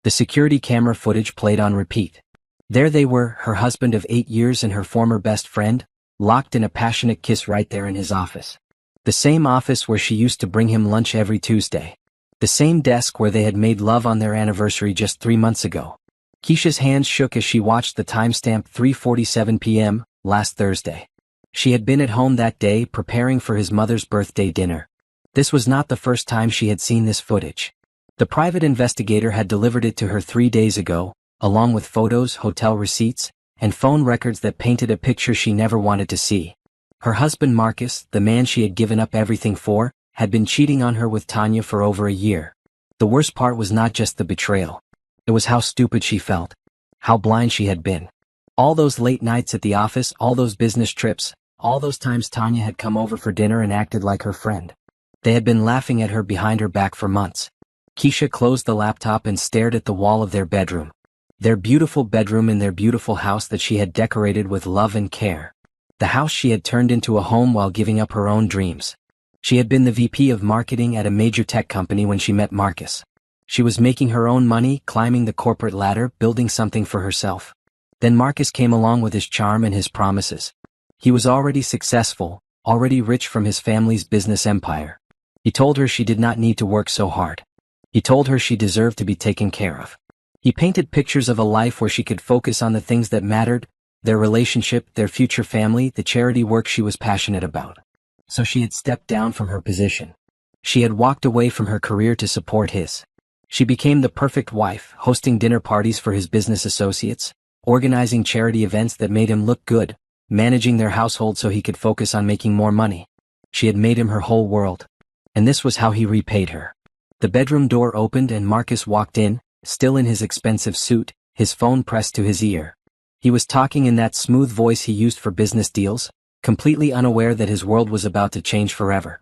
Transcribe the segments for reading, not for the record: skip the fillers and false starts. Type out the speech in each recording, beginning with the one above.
The security camera footage played on repeat. There they were, her husband of 8 years and her former best friend, locked in a passionate kiss right there in his office. The same office where she used to bring him lunch every Tuesday. The same desk where they had made love on their anniversary just 3 months ago. Keisha's hands shook as she watched the timestamp 3:47 p.m., last Thursday. She had been at home that day preparing for his mother's birthday dinner. This was not the first time she had seen this footage. The private investigator had delivered it to her 3 days ago, along with photos, hotel receipts, and phone records that painted a picture she never wanted to see. Her husband Marcus, the man she had given up everything for, had been cheating on her with Tanya for over a year. The worst part was not just the betrayal. It was how stupid she felt. How blind she had been. All those late nights at the office, all those business trips, all those times Tanya had come over for dinner and acted like her friend. They had been laughing at her behind her back for months. Keisha closed the laptop and stared at the wall of their bedroom. Their beautiful bedroom in their beautiful house that she had decorated with love and care. The house she had turned into a home while giving up her own dreams. She had been the VP of marketing at a major tech company when she met Marcus. She was making her own money, climbing the corporate ladder, building something for herself. Then Marcus came along with his charm and his promises. He was already successful, already rich from his family's business empire. He told her she did not need to work so hard. He told her she deserved to be taken care of. He painted pictures of a life where she could focus on the things that mattered, their relationship, their future family, the charity work she was passionate about. So she had stepped down from her position. She had walked away from her career to support his. She became the perfect wife, hosting dinner parties for his business associates, organizing charity events that made him look good, managing their household so he could focus on making more money. She had made him her whole world. And this was how he repaid her. The bedroom door opened and Marcus walked in, still in his expensive suit, his phone pressed to his ear. He was talking in that smooth voice he used for business deals, completely unaware that his world was about to change forever.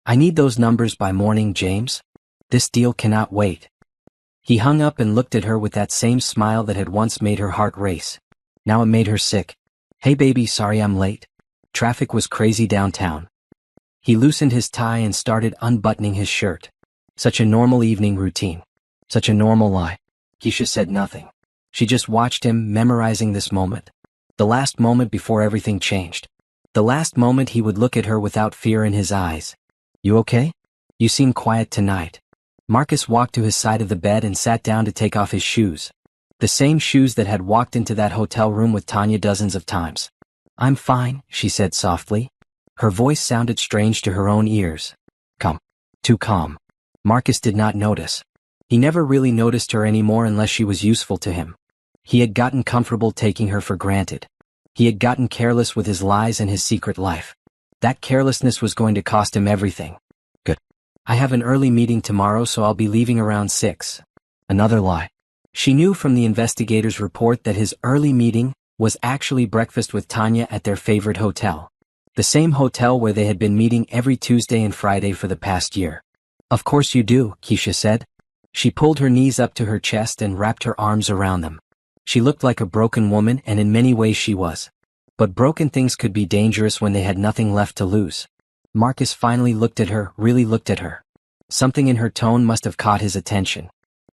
"I need those numbers by morning, James. This deal cannot wait." He hung up and looked at her with that same smile that had once made her heart race. Now it made her sick. "Hey baby, sorry I'm late. Traffic was crazy downtown." He loosened his tie and started unbuttoning his shirt. Such a normal evening routine. Such a normal lie. Keisha said nothing. She just watched him, memorizing this moment. The last moment before everything changed. The last moment he would look at her without fear in his eyes. "You okay? You seem quiet tonight." Marcus walked to his side of the bed and sat down to take off his shoes. The same shoes that had walked into that hotel room with Tanya dozens of times. "I'm fine," she said softly. Her voice sounded strange to her own ears. Calm. Too calm. Marcus did not notice. He never really noticed her anymore unless she was useful to him. He had gotten comfortable taking her for granted. He had gotten careless with his lies and his secret life. That carelessness was going to cost him everything. "Good. I have an early meeting tomorrow, so I'll be leaving around 6. Another lie. She knew from the investigator's report that his early meeting was actually breakfast with Tanya at their favorite hotel. The same hotel where they had been meeting every Tuesday and Friday for the past year. "Of course you do," Keisha said. She pulled her knees up to her chest and wrapped her arms around them. She looked like a broken woman, and in many ways she was. But broken things could be dangerous when they had nothing left to lose. Marcus finally looked at her, really looked at her. Something in her tone must have caught his attention.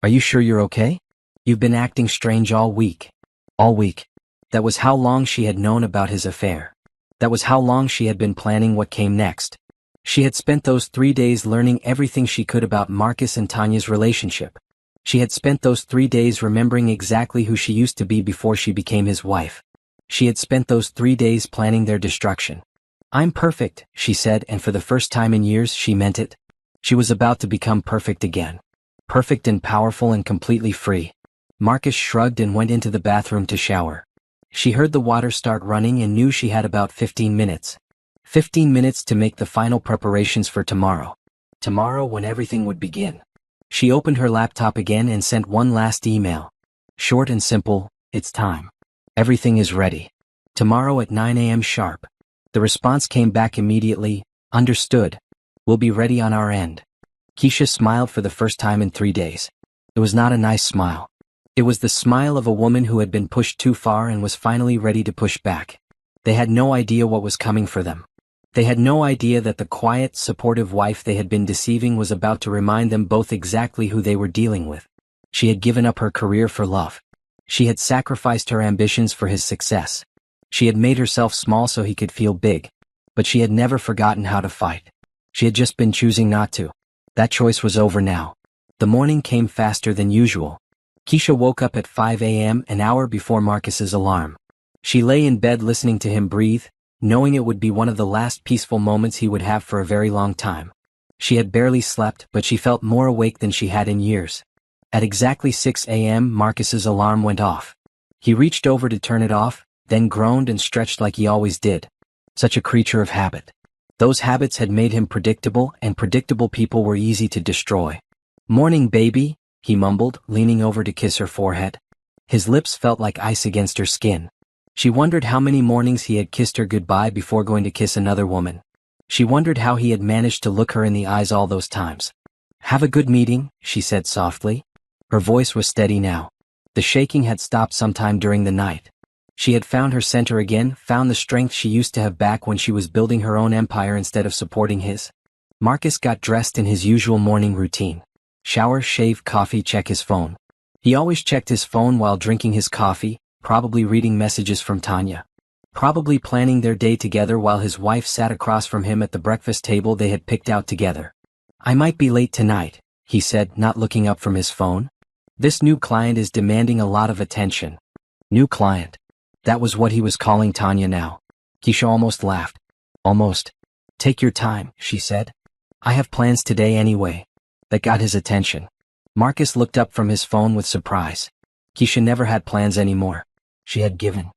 "Are you sure you're okay? You've been acting strange all week." All week. That was how long she had known about his affair. That was how long she had been planning what came next. She had spent those 3 days learning everything she could about Marcus and Tanya's relationship. She had spent those 3 days remembering exactly who she used to be before she became his wife. She had spent those 3 days planning their destruction. "I'm perfect," she said, and for the first time in years she meant it. She was about to become perfect again. Perfect and powerful and completely free. Marcus shrugged and went into the bathroom to shower. She heard the water start running and knew she had about 15 minutes. 15 minutes to make the final preparations for tomorrow. Tomorrow when everything would begin. She opened her laptop again and sent one last email. Short and simple, "It's time. Everything is ready. Tomorrow at 9 a.m. sharp." The response came back immediately. "Understood. We'll be ready on our end." Keisha smiled for the first time in 3 days. It was not a nice smile. It was the smile of a woman who had been pushed too far and was finally ready to push back. They had no idea what was coming for them. They had no idea that the quiet, supportive wife they had been deceiving was about to remind them both exactly who they were dealing with. She had given up her career for love. She had sacrificed her ambitions for his success. She had made herself small so he could feel big. But she had never forgotten how to fight. She had just been choosing not to. That choice was over now. The morning came faster than usual. Keisha woke up at 5 a.m., an hour before Marcus's alarm. She lay in bed listening to him breathe, knowing it would be one of the last peaceful moments he would have for a very long time. She had barely slept, but she felt more awake than she had in years. At exactly 6 a.m., Marcus's alarm went off. He reached over to turn it off, then groaned and stretched like he always did. Such a creature of habit. Those habits had made him predictable, and predictable people were easy to destroy. "Morning, baby," he mumbled, leaning over to kiss her forehead. His lips felt like ice against her skin. She wondered how many mornings he had kissed her goodbye before going to kiss another woman. She wondered how he had managed to look her in the eyes all those times. "Have a good meeting," she said softly. Her voice was steady now. The shaking had stopped sometime during the night. She had found her center again, found the strength she used to have back when she was building her own empire instead of supporting his. Marcus got dressed in his usual morning routine. Shower, shave, coffee, check his phone. He always checked his phone while drinking his coffee, probably reading messages from Tanya. Probably planning their day together while his wife sat across from him at the breakfast table they had picked out together. "I might be late tonight," he said, not looking up from his phone. "This new client is demanding a lot of attention." New client. That was what he was calling Tanya now. Keisha almost laughed. "Almost. Take your time," she said. "I have plans today anyway." That got his attention. Marcus looked up from his phone with surprise. Keisha never had plans anymore. She had given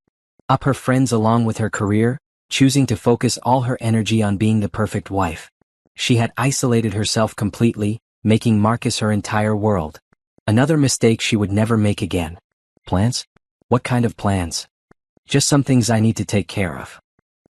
up her friends along with her career, choosing to focus all her energy on being the perfect wife. She had isolated herself completely, making Marcus her entire world. Another mistake she would never make again. Plans? What kind of plans? "Just some things I need to take care of."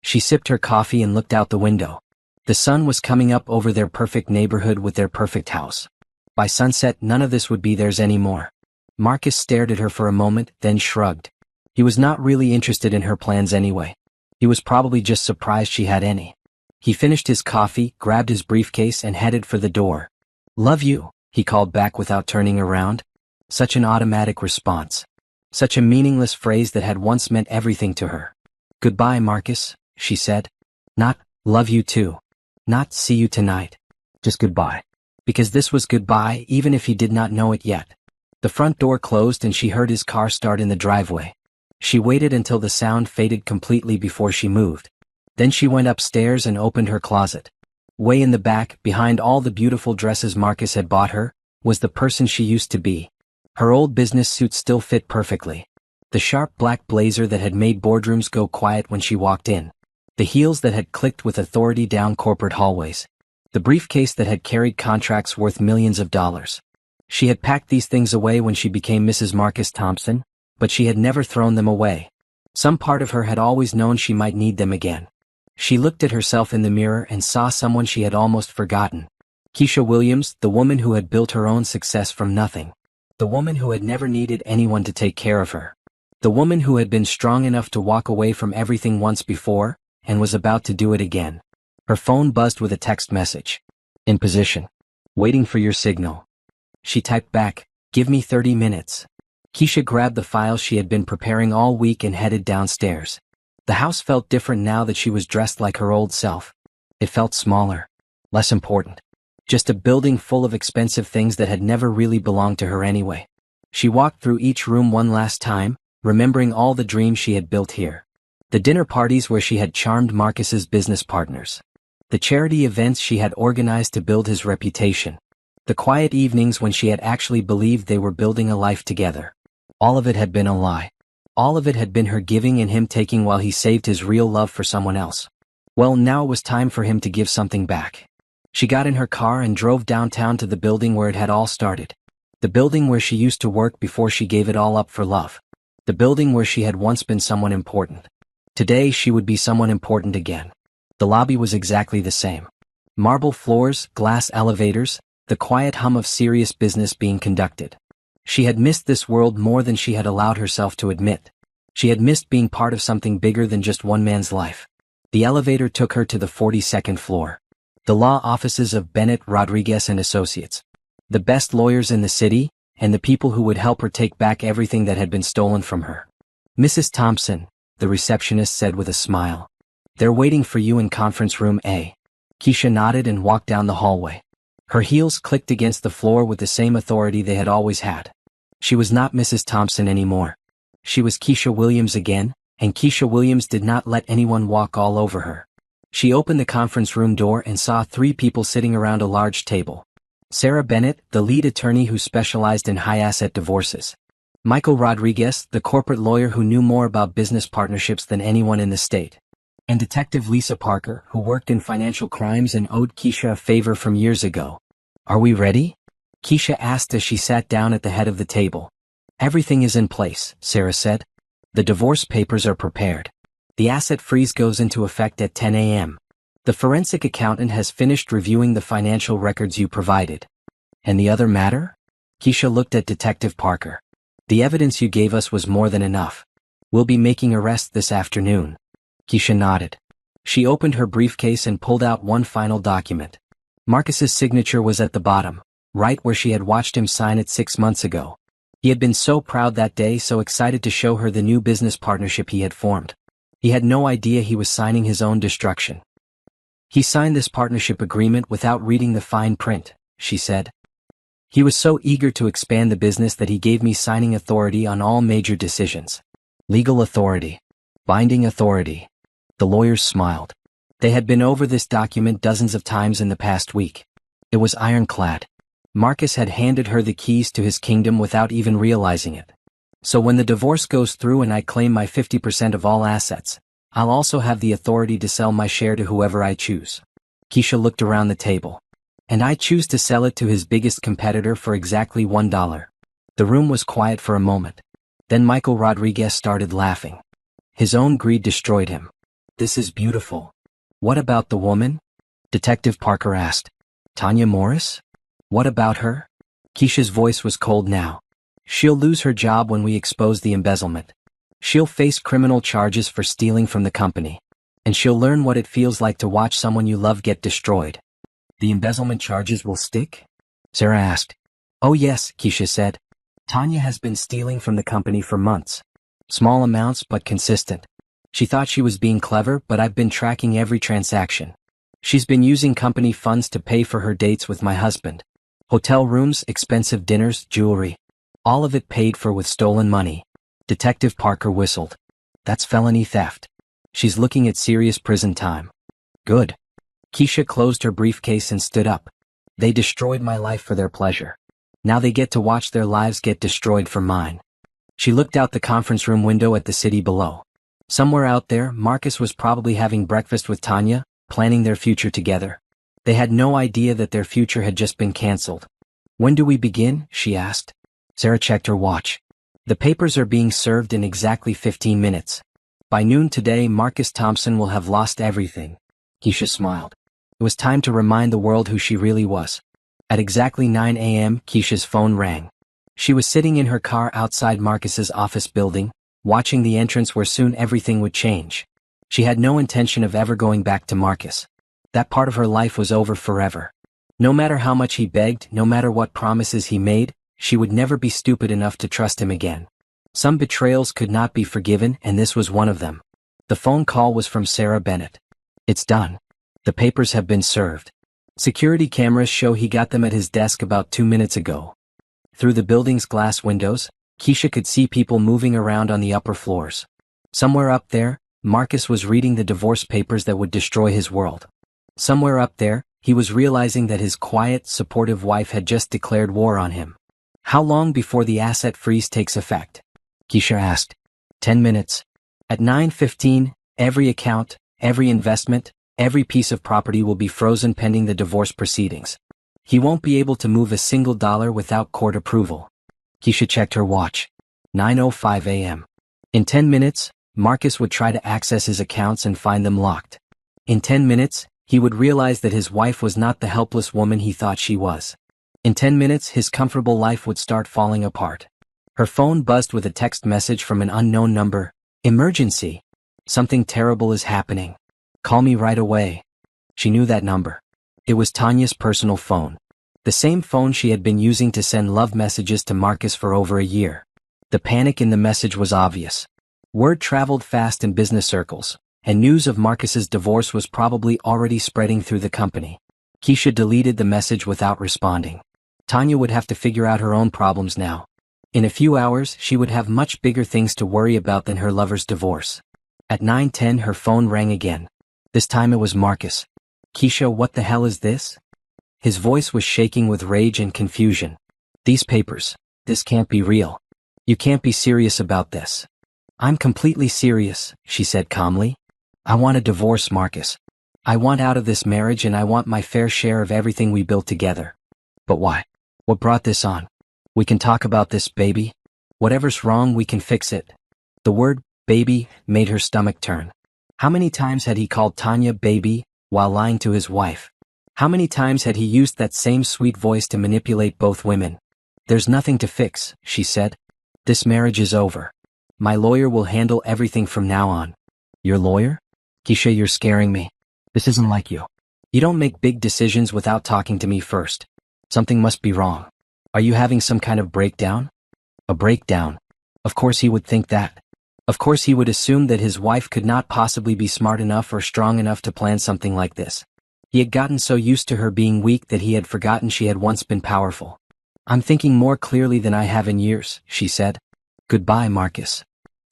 She sipped her coffee and looked out the window. The sun was coming up over their perfect neighborhood with their perfect house. By sunset, none of this would be theirs anymore. Marcus stared at her for a moment, then shrugged. He was not really interested in her plans anyway. He was probably just surprised she had any. He finished his coffee, grabbed his briefcase and headed for the door. "Love you," he called back without turning around. Such an automatic response. Such a meaningless phrase that had once meant everything to her. "Goodbye, Marcus," she said. Not, "love you too." Not, "see you tonight." Just goodbye. Because this was goodbye even if he did not know it yet. The front door closed and she heard his car start in the driveway. She waited until the sound faded completely before she moved. Then she went upstairs and opened her closet. Way in the back, behind all the beautiful dresses Marcus had bought her, was the person she used to be. Her old business suit still fit perfectly. The sharp black blazer that had made boardrooms go quiet when she walked in. The heels that had clicked with authority down corporate hallways. The briefcase that had carried contracts worth millions of dollars. She had packed these things away when she became Mrs. Marcus Thompson, but she had never thrown them away. Some part of her had always known she might need them again. She looked at herself in the mirror and saw someone she had almost forgotten. Keisha Williams, the woman who had built her own success from nothing. The woman who had never needed anyone to take care of her. The woman who had been strong enough to walk away from everything once before, and was about to do it again. Her phone buzzed with a text message. "In position. Waiting for your signal." She typed back, "Give me 30 minutes. Keisha grabbed the files she had been preparing all week and headed downstairs. The house felt different now that she was dressed like her old self. It felt smaller. Less important. Just a building full of expensive things that had never really belonged to her anyway. She walked through each room one last time, remembering all the dreams she had built here. The dinner parties where she had charmed Marcus's business partners. The charity events she had organized to build his reputation. The quiet evenings when she had actually believed they were building a life together. All of it had been a lie. All of it had been her giving and him taking while he saved his real love for someone else. Well, now it was time for him to give something back. She got in her car and drove downtown to the building where it had all started. The building where she used to work before she gave it all up for love. The building where she had once been someone important. Today she would be someone important again. The lobby was exactly the same. Marble floors, glass elevators, the quiet hum of serious business being conducted. She had missed this world more than she had allowed herself to admit. She had missed being part of something bigger than just one man's life. The elevator took her to the 42nd floor. The law offices of Bennett, Rodriguez and Associates. The best lawyers in the city, and the people who would help her take back everything that had been stolen from her. "Mrs. Thompson," the receptionist said with a smile. "They're waiting for you in conference room A." Keisha nodded and walked down the hallway. Her heels clicked against the floor with the same authority they had always had. She was not Mrs. Thompson anymore. She was Keisha Williams again, and Keisha Williams did not let anyone walk all over her. She opened the conference room door and saw 3 people sitting around a large table. Sarah Bennett, the lead attorney who specialized in high-asset divorces. Michael Rodriguez, the corporate lawyer who knew more about business partnerships than anyone in the state. And Detective Lisa Parker, who worked in financial crimes and owed Keisha a favor from years ago. "Are we ready?" Keisha asked as she sat down at the head of the table. "Everything is in place," Sarah said. "The divorce papers are prepared. The asset freeze goes into effect at 10 a.m. The forensic accountant has finished reviewing the financial records you provided." "And the other matter?" Keisha looked at Detective Parker. "The evidence you gave us was more than enough. We'll be making arrests this afternoon." Keisha nodded. She opened her briefcase and pulled out one final document. Marcus's signature was at the bottom, right where she had watched him sign it 6 months ago. He had been so proud that day, so excited to show her the new business partnership he had formed. He had no idea he was signing his own destruction. "He signed this partnership agreement without reading the fine print," she said. "He was so eager to expand the business that he gave me signing authority on all major decisions. Legal authority. Binding authority." The lawyers smiled. They had been over this document dozens of times in the past week. It was ironclad. Marcus had handed her the keys to his kingdom without even realizing it. "So when the divorce goes through and I claim my 50% of all assets, I'll also have the authority to sell my share to whoever I choose." Keisha looked around the table. "And I choose to sell it to his biggest competitor for exactly $1. The room was quiet for a moment. Then Michael Rodriguez started laughing. His own greed destroyed him. "This is beautiful. What about the woman?" Detective Parker asked. "Tanya Morris? What about her?" Keisha's voice was cold now. "She'll lose her job when we expose the embezzlement. She'll face criminal charges for stealing from the company. And she'll learn what it feels like to watch someone you love get destroyed." "The embezzlement charges will stick?" Sarah asked. "Oh yes," Keisha said. "Tanya has been stealing from the company for months. Small amounts but consistent. She thought she was being clever, but I've been tracking every transaction. She's been using company funds to pay for her dates with my husband. Hotel rooms, expensive dinners, jewelry. All of it paid for with stolen money." Detective Parker whistled. "That's felony theft. She's looking at serious prison time." "Good." Keisha closed her briefcase and stood up. "They destroyed my life for their pleasure. Now they get to watch their lives get destroyed for mine." She looked out the conference room window at the city below. Somewhere out there, Marcus was probably having breakfast with Tanya, planning their future together. They had no idea that their future had just been canceled. "When do we begin?" she asked. Sarah checked her watch. "The papers are being served in exactly 15 minutes. By noon today, Marcus Thompson will have lost everything." Keisha smiled. It was time to remind the world who she really was. At exactly 9 a.m., Keisha's phone rang. She was sitting in her car outside Marcus's office building, watching the entrance where soon everything would change. She had no intention of ever going back to Marcus. That part of her life was over forever. No matter how much he begged, no matter what promises he made, she would never be stupid enough to trust him again. Some betrayals could not be forgiven, and this was one of them. The phone call was from Sarah Bennett. "It's done. The papers have been served. Security cameras show he got them at his desk about 2 minutes ago." Through the building's glass windows, Keisha could see people moving around on the upper floors. Somewhere up there, Marcus was reading the divorce papers that would destroy his world. Somewhere up there, he was realizing that his quiet, supportive wife had just declared war on him. "How long before the asset freeze takes effect?" Keisha asked. 10 minutes. At 9:15, every account, every investment, every piece of property will be frozen pending the divorce proceedings. He won't be able to move a single dollar without court approval. Keisha checked her watch. 9:05 a.m. In 10 minutes, Marcus would try to access his accounts and find them locked. In 10 minutes, he would realize that his wife was not the helpless woman he thought she was. In 10 minutes, his comfortable life would start falling apart. Her phone buzzed with a text message from an unknown number. "Emergency. Something terrible is happening. Call me right away." She knew that number. It was Tanya's personal phone. The same phone she had been using to send love messages to Marcus for over a year. The panic in the message was obvious. Word traveled fast in business circles, and news of Marcus's divorce was probably already spreading through the company. Keisha deleted the message without responding. Tanya would have to figure out her own problems now. In a few hours, she would have much bigger things to worry about than her lover's divorce. At 9:10 her phone rang again. This time it was Marcus. "Keisha, what the hell is this?" His voice was shaking with rage and confusion. "These papers. This can't be real. You can't be serious about this." "I'm completely serious," she said calmly. "I want a divorce, Marcus. I want out of this marriage and I want my fair share of everything we built together." "But why? What brought this on? We can talk about this, baby. Whatever's wrong, we can fix it." The word baby made her stomach turn. How many times had he called Tanya baby while lying to his wife? How many times had he used that same sweet voice to manipulate both women? "There's nothing to fix," she said. "This marriage is over. My lawyer will handle everything from now on." "Your lawyer?" "Keisha, you're scaring me. This isn't like you. You don't make big decisions without talking to me first. Something must be wrong. Are you having some kind of breakdown?" A breakdown. Of course he would think that. Of course he would assume that his wife could not possibly be smart enough or strong enough to plan something like this. He had gotten so used to her being weak that he had forgotten she had once been powerful. "I'm thinking more clearly than I have in years," she said. "Goodbye, Marcus."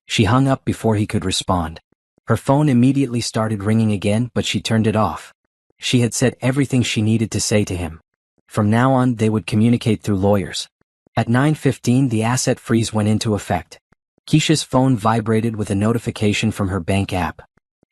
She hung up before he could respond. Her phone immediately started ringing again, but she turned it off. She had said everything she needed to say to him. From now on, they would communicate through lawyers. At 9:15, the asset freeze went into effect. Keisha's phone vibrated with a notification from her bank app.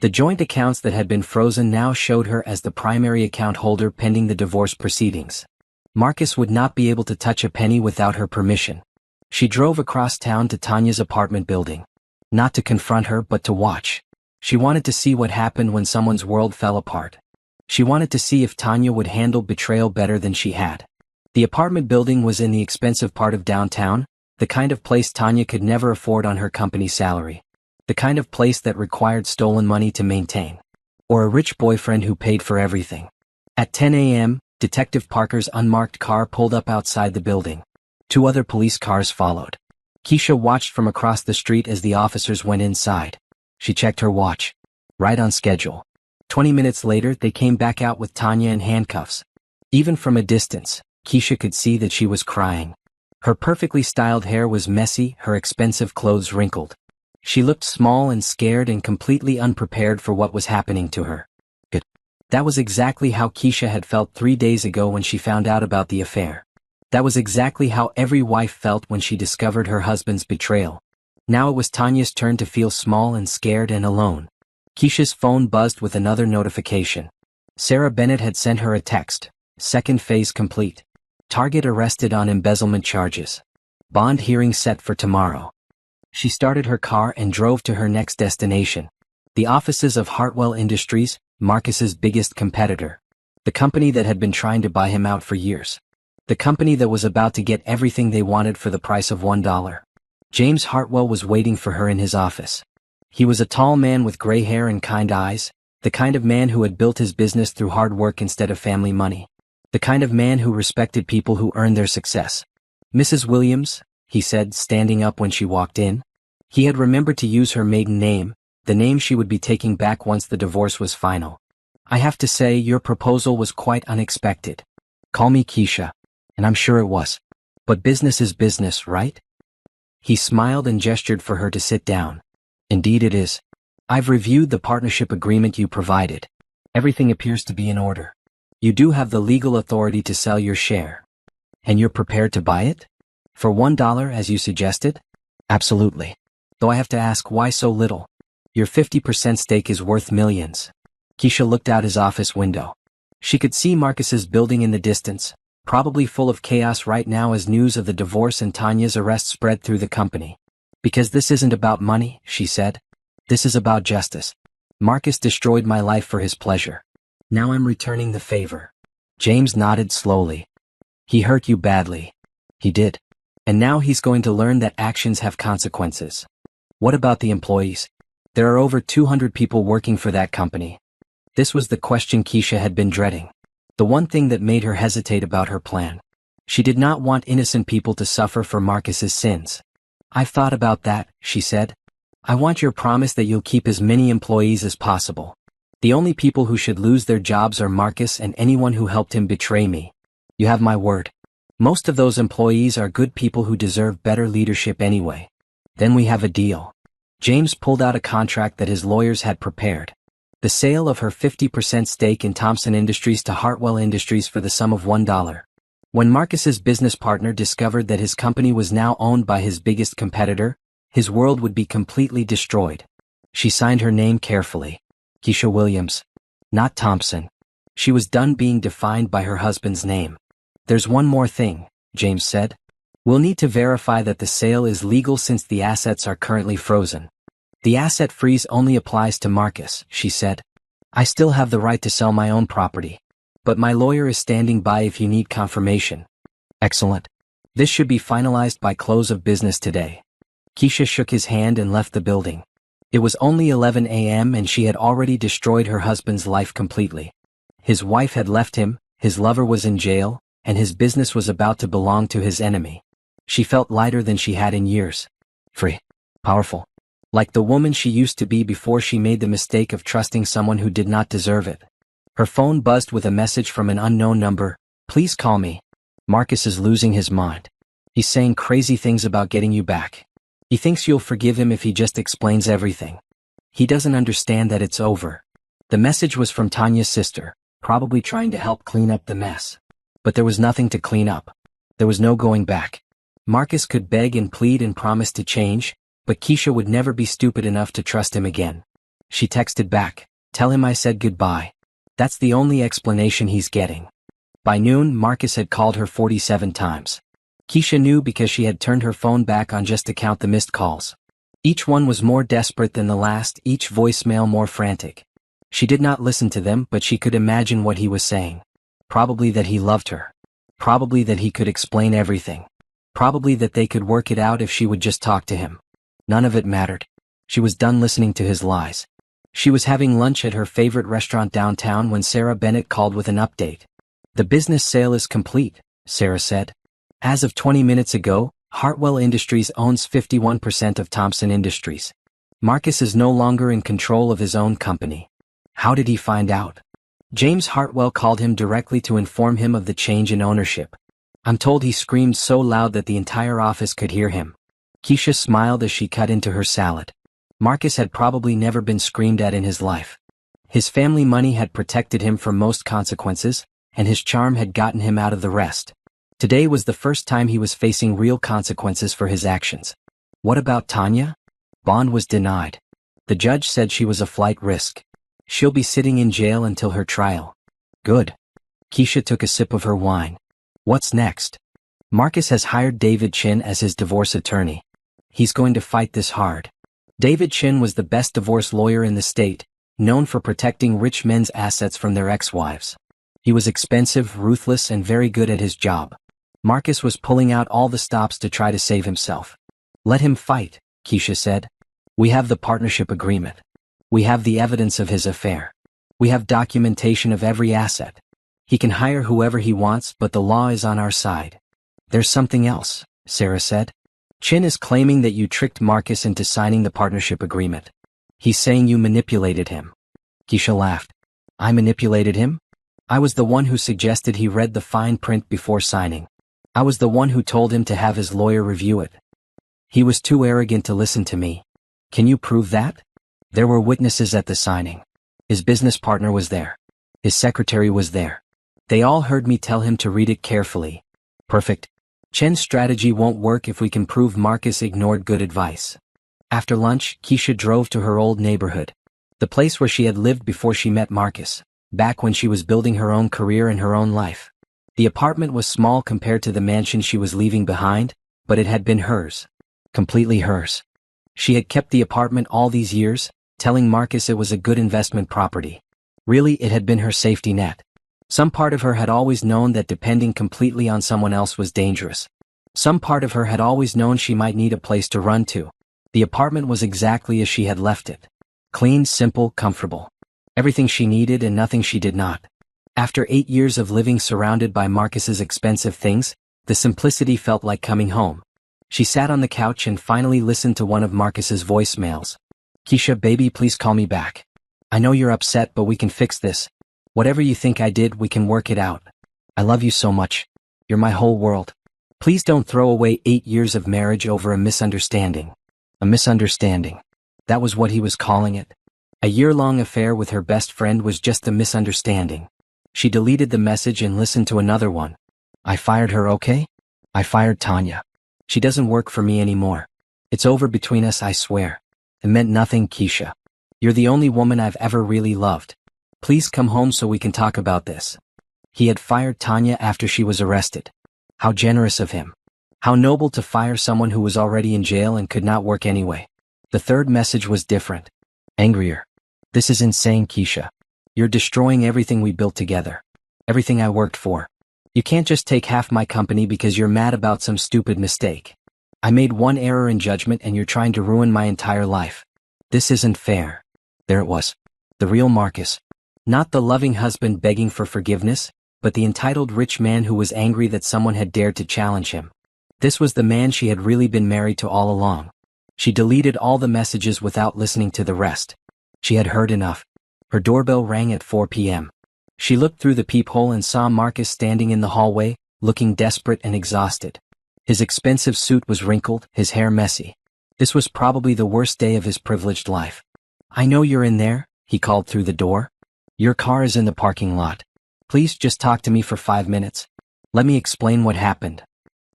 The joint accounts that had been frozen now showed her as the primary account holder pending the divorce proceedings. Marcus would not be able to touch a penny without her permission. She drove across town to Tanya's apartment building. Not to confront her, but to watch. She wanted to see what happened when someone's world fell apart. She wanted to see if Tanya would handle betrayal better than she had. The apartment building was in the expensive part of downtown, the kind of place Tanya could never afford on her company salary. The kind of place that required stolen money to maintain. Or a rich boyfriend who paid for everything. At 10 a.m., Detective Parker's unmarked car pulled up outside the building. 2 other police cars followed. Keisha watched from across the street as the officers went inside. She checked her watch. Right on schedule. 20 minutes later, they came back out with Tanya in handcuffs. Even from a distance, Keisha could see that she was crying. Her perfectly styled hair was messy, her expensive clothes wrinkled. She looked small and scared and completely unprepared for what was happening to her. That was exactly how Keisha had felt 3 days ago when she found out about the affair. That was exactly how every wife felt when she discovered her husband's betrayal. Now it was Tanya's turn to feel small and scared and alone. Keisha's phone buzzed with another notification. Sarah Bennett had sent her a text. Second phase complete. Target arrested on embezzlement charges. Bond hearing set for tomorrow. She started her car and drove to her next destination. The offices of Hartwell Industries, Marcus's biggest competitor. The company that had been trying to buy him out for years. The company that was about to get everything they wanted for the price of $1. James Hartwell was waiting for her in his office. He was a tall man with gray hair and kind eyes, the kind of man who had built his business through hard work instead of family money. The kind of man who respected people who earned their success. "Mrs. Williams," he said, standing up when she walked in. He had remembered to use her maiden name, the name she would be taking back once the divorce was final. "I have to say, your proposal was quite unexpected. Call me Keisha." And I'm sure it was. But business is business, right? He smiled and gestured for her to sit down. "Indeed it is. I've reviewed the partnership agreement you provided. Everything appears to be in order. You do have the legal authority to sell your share. And you're prepared to buy it? For $1, as you suggested?" "Absolutely. Though I have to ask, why so little? Your 50% stake is worth millions." Keisha looked out his office window. She could see Marcus's building in the distance, probably full of chaos right now as news of the divorce and Tanya's arrest spread through the company. "Because this isn't about money," she said. "This is about justice. Marcus destroyed my life for his pleasure. Now I'm returning the favor." James nodded slowly. "He hurt you badly." "He did. And now he's going to learn that actions have consequences." "What about the employees? There are over 200 people working for that company." This was the question Keisha had been dreading. The one thing that made her hesitate about her plan. She did not want innocent people to suffer for Marcus's sins. "I've thought about that," she said. "I want your promise that you'll keep as many employees as possible. The only people who should lose their jobs are Marcus and anyone who helped him betray me. You have my word. Most of those employees are good people who deserve better leadership anyway. Then we have a deal." James pulled out a contract that his lawyers had prepared. The sale of her 50% stake in Thompson Industries to Hartwell Industries for the sum of $1. When Marcus's business partner discovered that his company was now owned by his biggest competitor, his world would be completely destroyed. She signed her name carefully. Keisha Williams. Not Thompson. She was done being defined by her husband's name. "There's one more thing," James said. "We'll need to verify that the sale is legal since the assets are currently frozen." "The asset freeze only applies to Marcus," she said. "I still have the right to sell my own property. But my lawyer is standing by if you need confirmation." "Excellent. This should be finalized by close of business today." Keisha shook his hand and left the building. It was only 11 a.m. and she had already destroyed her husband's life completely. His wife had left him, his lover was in jail, and his business was about to belong to his enemy. She felt lighter than she had in years. Free. Powerful. Like the woman she used to be before she made the mistake of trusting someone who did not deserve it. Her phone buzzed with a message from an unknown number. "Please call me. Marcus is losing his mind. He's saying crazy things about getting you back. He thinks you'll forgive him if he just explains everything. He doesn't understand that it's over." The message was from Tanya's sister, probably trying to help clean up the mess. But there was nothing to clean up. There was no going back. Marcus could beg and plead and promise to change, but Keisha would never be stupid enough to trust him again. She texted back, "Tell him I said goodbye. That's the only explanation he's getting." By noon, Marcus had called her 47 times. Keisha knew because she had turned her phone back on just to count the missed calls. Each one was more desperate than the last, each voicemail more frantic. She did not listen to them, but she could imagine what he was saying. Probably that he loved her. Probably that he could explain everything. Probably that they could work it out if she would just talk to him. None of it mattered. She was done listening to his lies. She was having lunch at her favorite restaurant downtown when Sarah Bennett called with an update. "The business sale is complete," Sarah said. "As of 20 minutes ago, Hartwell Industries owns 51% of Thompson Industries. Marcus is no longer in control of his own company." How did he find out? James Hartwell called him directly to inform him of the change in ownership. "I'm told he screamed so loud that the entire office could hear him." Keisha smiled as she cut into her salad. Marcus had probably never been screamed at in his life. His family money had protected him from most consequences, and his charm had gotten him out of the rest. Today was the first time he was facing real consequences for his actions. What about Tanya? Bond was denied. The judge said she was a flight risk. She'll be sitting in jail until her trial. Good. Keisha took a sip of her wine. What's next? Marcus has hired David Chin as his divorce attorney. He's going to fight this hard. David Chin was the best divorce lawyer in the state, known for protecting rich men's assets from their ex-wives. He was expensive, ruthless, and very good at his job. Marcus was pulling out all the stops to try to save himself. "Let him fight," Keisha said. "We have the partnership agreement. We have the evidence of his affair. We have documentation of every asset. He can hire whoever he wants, but the law is on our side." "There's something else," Sarah said. "Chin is claiming that you tricked Marcus into signing the partnership agreement. He's saying you manipulated him." Keisha laughed. "I manipulated him? I was the one who suggested he read the fine print before signing. I was the one who told him to have his lawyer review it. He was too arrogant to listen to me. Can you prove that?" "There were witnesses at the signing. His business partner was there. His secretary was there. They all heard me tell him to read it carefully." "Perfect. Chen's strategy won't work if we can prove Marcus ignored good advice." After lunch, Keisha drove to her old neighborhood. The place where she had lived before she met Marcus, back when she was building her own career and her own life. The apartment was small compared to the mansion she was leaving behind, but it had been hers. Completely hers. She had kept the apartment all these years, telling Marcus it was a good investment property. Really, it had been her safety net. Some part of her had always known that depending completely on someone else was dangerous. Some part of her had always known she might need a place to run to. The apartment was exactly as she had left it. Clean, simple, comfortable. Everything she needed and nothing she did not. After 8 years of living surrounded by Marcus's expensive things, the simplicity felt like coming home. She sat on the couch and finally listened to one of Marcus's voicemails. "Keisha, baby, please call me back. I know you're upset, but we can fix this. Whatever you think I did, we can work it out. I love you so much. You're my whole world. Please don't throw away 8 years of marriage over a misunderstanding." A misunderstanding. That was what he was calling it. A year-long affair with her best friend was just a misunderstanding. She deleted the message and listened to another one. "I fired her, okay? I fired Tanya. She doesn't work for me anymore. It's over between us, I swear. It meant nothing, Keisha. You're the only woman I've ever really loved. Please come home so we can talk about this." He had fired Tanya after she was arrested. How generous of him. How noble to fire someone who was already in jail and could not work anyway. The third message was different. Angrier. "This is insane, Keisha. You're destroying everything we built together. Everything I worked for. You can't just take half my company because you're mad about some stupid mistake. I made one error in judgment and you're trying to ruin my entire life. This isn't fair." There it was. The real Marcus. Not the loving husband begging for forgiveness, but the entitled rich man who was angry that someone had dared to challenge him. This was the man she had really been married to all along. She deleted all the messages without listening to the rest. She had heard enough. Her doorbell rang at 4 p.m. She looked through the peephole and saw Marcus standing in the hallway, looking desperate and exhausted. His expensive suit was wrinkled, his hair messy. This was probably the worst day of his privileged life. "I know you're in there," he called through the door. "Your car is in the parking lot. Please just talk to me for 5 minutes. Let me explain what happened."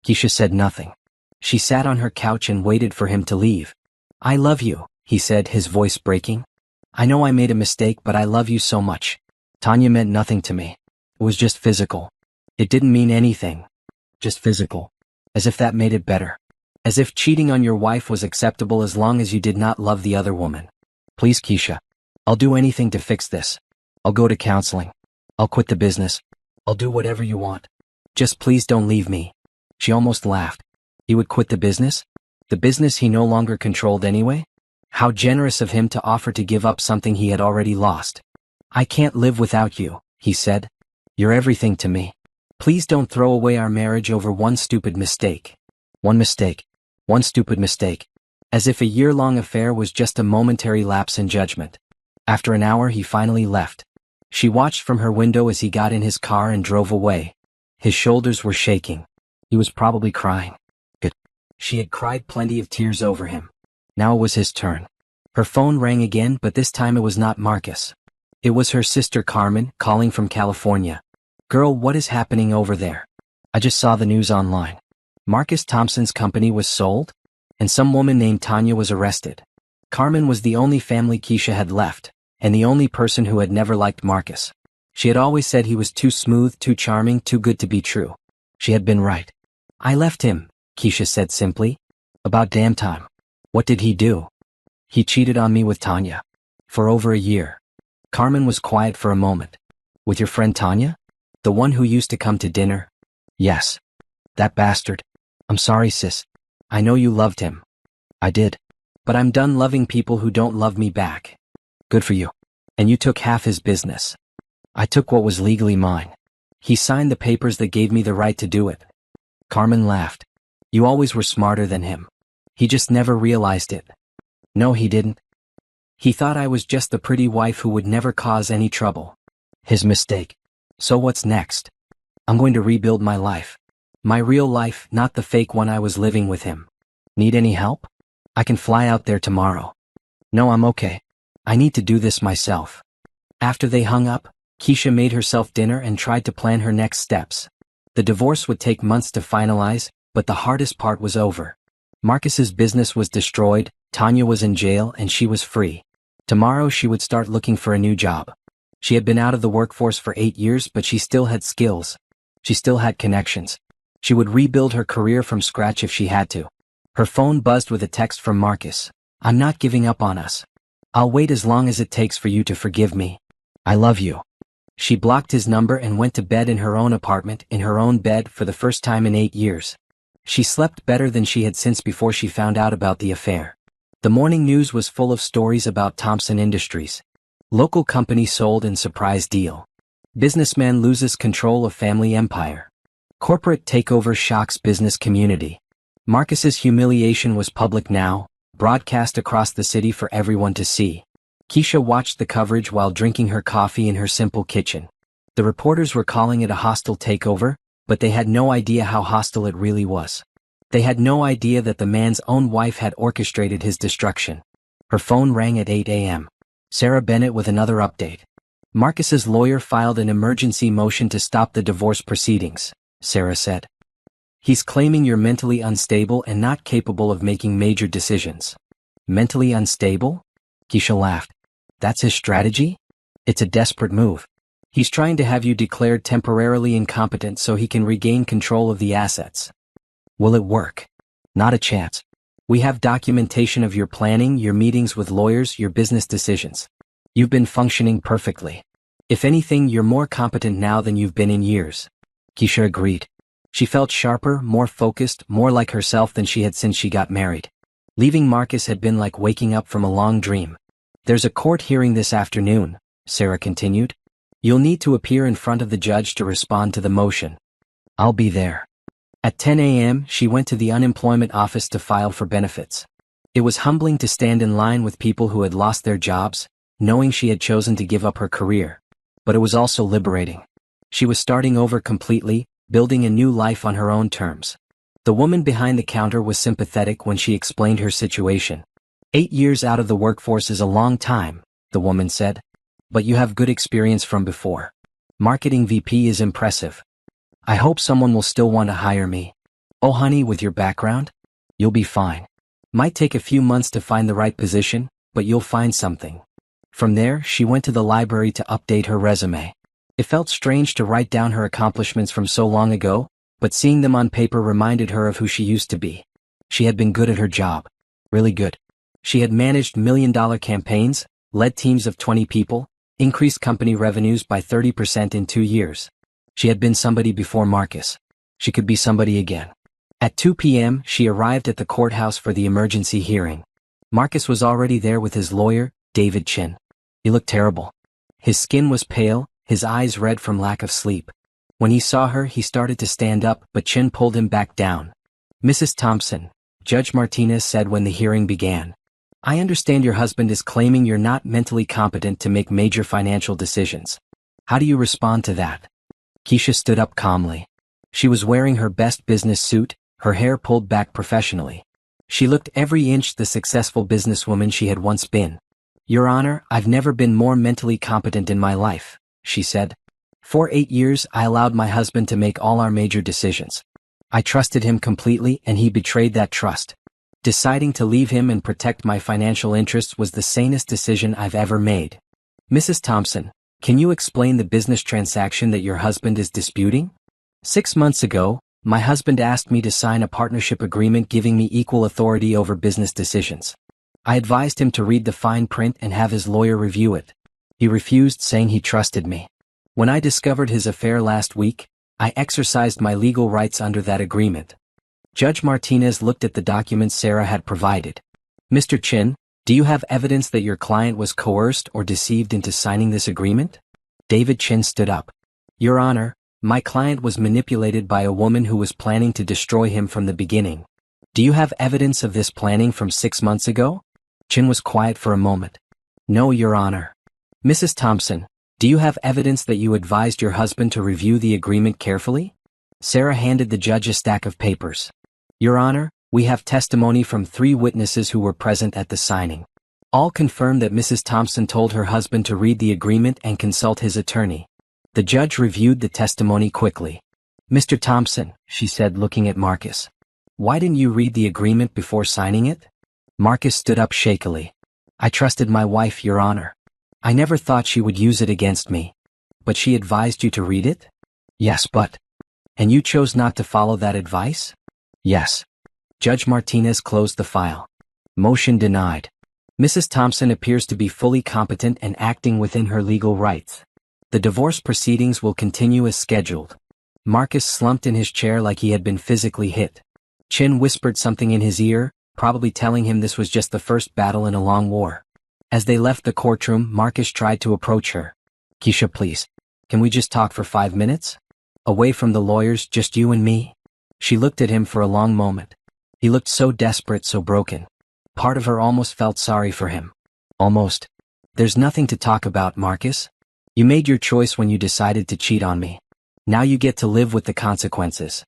Keisha said nothing. She sat on her couch and waited for him to leave. "I love you," he said, his voice breaking. "I know I made a mistake, but I love you so much. Tanya meant nothing to me. It was just physical. It didn't mean anything. Just physical. As if that made it better. As if cheating on your wife was acceptable as long as you did not love the other woman. Please, Keisha. I'll do anything to fix this. I'll go to counseling. I'll quit the business. I'll do whatever you want. Just please don't leave me." She almost laughed. He would quit the business? The business he no longer controlled anyway? How generous of him to offer to give up something he had already lost. "I can't live without you," he said. "You're everything to me. Please don't throw away our marriage over one stupid mistake." One mistake. One stupid mistake. As if a year-long affair was just a momentary lapse in judgment. After an hour he finally left. She watched from her window as he got in his car and drove away. His shoulders were shaking. He was probably crying. Good. She had cried plenty of tears over him. Now it was his turn. Her phone rang again, but this time it was not Marcus. It was her sister Carmen, calling from California. "Girl, what is happening over there? I just saw the news online. Marcus Thompson's company was sold, and some woman named Tanya was arrested." Carmen was the only family Keisha had left, and the only person who had never liked Marcus. She had always said he was too smooth, too charming, too good to be true. She had been right. "I left him," Keisha said simply. "About damn time." "What did he do?" "He cheated on me with Tanya. For over a year." Carmen was quiet for a moment. "With your friend Tanya? The one who used to come to dinner?" "Yes. That bastard. I'm sorry, sis. I know you loved him." "I did. But I'm done loving people who don't love me back." "Good for you. And you took half his business." "I took what was legally mine. He signed the papers that gave me the right to do it." Carmen laughed. "You always were smarter than him. He just never realized it." "No, he didn't. He thought I was just the pretty wife who would never cause any trouble." "His mistake. So what's next?" "I'm going to rebuild my life. My real life, not the fake one I was living with him." "Need any help? I can fly out there tomorrow." "No, I'm okay. I need to do this myself." After they hung up, Keisha made herself dinner and tried to plan her next steps. The divorce would take months to finalize, but the hardest part was over. Marcus's business was destroyed, Tanya was in jail, and she was free. Tomorrow she would start looking for a new job. She had been out of the workforce for 8 years, but she still had skills. She still had connections. She would rebuild her career from scratch if she had to. Her phone buzzed with a text from Marcus. "I'm not giving up on us. I'll wait as long as it takes for you to forgive me. I love you." She blocked his number and went to bed in her own apartment, in her own bed, for the first time in 8 years. She slept better than she had since before she found out about the affair. The morning news was full of stories about Thompson Industries. Local company sold and surprise deal. Businessman loses control of family empire. Corporate takeover shocks business community. Marcus's humiliation was public now, broadcast across the city for everyone to see. Keisha watched the coverage while drinking her coffee in her simple kitchen. The reporters were calling it a hostile takeover, but they had no idea how hostile it really was. They had no idea that the man's own wife had orchestrated his destruction. Her phone rang at 8 a.m. Sarah Bennett with another update. Marcus's lawyer filed an emergency motion to stop the divorce proceedings, Sarah said. He's claiming you're mentally unstable and not capable of making major decisions. Mentally unstable? Keisha laughed. That's his strategy? It's a desperate move. He's trying to have you declared temporarily incompetent so he can regain control of the assets. Will it work? Not a chance. We have documentation of your planning, your meetings with lawyers, your business decisions. You've been functioning perfectly. If anything, you're more competent now than you've been in years. Keisha agreed. She felt sharper, more focused, more like herself than she had since she got married. Leaving Marcus had been like waking up from a long dream. There's a court hearing this afternoon, Sarah continued. You'll need to appear in front of the judge to respond to the motion. I'll be there. At 10 a.m., she went to the unemployment office to file for benefits. It was humbling to stand in line with people who had lost their jobs, knowing she had chosen to give up her career. But it was also liberating. She was starting over completely, building a new life on her own terms. The woman behind the counter was sympathetic when she explained her situation. 8 years out of the workforce is a long time, the woman said. But you have good experience from before. Marketing VP is impressive. I hope someone will still want to hire me. Oh honey, with your background? You'll be fine. Might take a few months to find the right position, but you'll find something. From there, she went to the library to update her resume. It felt strange to write down her accomplishments from so long ago, but seeing them on paper reminded her of who she used to be. She had been good at her job. Really good. She had managed million-dollar campaigns, led teams of 20 people, increased company revenues by 30% in 2 years. She had been somebody before Marcus. She could be somebody again. At 2 p.m., she arrived at the courthouse for the emergency hearing. Marcus was already there with his lawyer, David Chin. He looked terrible. His skin was pale, his eyes red from lack of sleep. When he saw her, he started to stand up, but Chin pulled him back down. Mrs. Thompson, Judge Martinez said when the hearing began. I understand your husband is claiming you're not mentally competent to make major financial decisions. How do you respond to that? Keisha stood up calmly. She was wearing her best business suit, her hair pulled back professionally. She looked every inch the successful businesswoman she had once been. Your Honor, I've never been more mentally competent in my life, she said. For 8 years, I allowed my husband to make all our major decisions. I trusted him completely and he betrayed that trust. Deciding to leave him and protect my financial interests was the sanest decision I've ever made. Mrs. Thompson, can you explain the business transaction that your husband is disputing? 6 months ago, my husband asked me to sign a partnership agreement giving me equal authority over business decisions. I advised him to read the fine print and have his lawyer review it. He refused, saying he trusted me. When I discovered his affair last week, I exercised my legal rights under that agreement. Judge Martinez looked at the documents Sarah had provided. Mr. Chin, do you have evidence that your client was coerced or deceived into signing this agreement? David Chin stood up. Your Honor, my client was manipulated by a woman who was planning to destroy him from the beginning. Do you have evidence of this planning from 6 months ago? Chin was quiet for a moment. No, Your Honor. Mrs. Thompson, do you have evidence that you advised your husband to review the agreement carefully? Sarah handed the judge a stack of papers. Your Honor, we have testimony from 3 witnesses who were present at the signing. All confirm that Mrs. Thompson told her husband to read the agreement and consult his attorney. The judge reviewed the testimony quickly. Mr. Thompson, she said looking at Marcus. Why didn't you read the agreement before signing it? Marcus stood up shakily. I trusted my wife, Your Honor. I never thought she would use it against me. But she advised you to read it? Yes, but... And you chose not to follow that advice? Yes. Judge Martinez closed the file. Motion denied. Mrs. Thompson appears to be fully competent and acting within her legal rights. The divorce proceedings will continue as scheduled. Marcus slumped in his chair like he had been physically hit. Chin whispered something in his ear, probably telling him this was just the first battle in a long war. As they left the courtroom, Marcus tried to approach her. Keisha, please. Can we just talk for 5 minutes? Away from the lawyers, just you and me? She looked at him for a long moment. He looked so desperate, so broken. Part of her almost felt sorry for him. Almost. There's nothing to talk about, Marcus. You made your choice when you decided to cheat on me. Now you get to live with the consequences.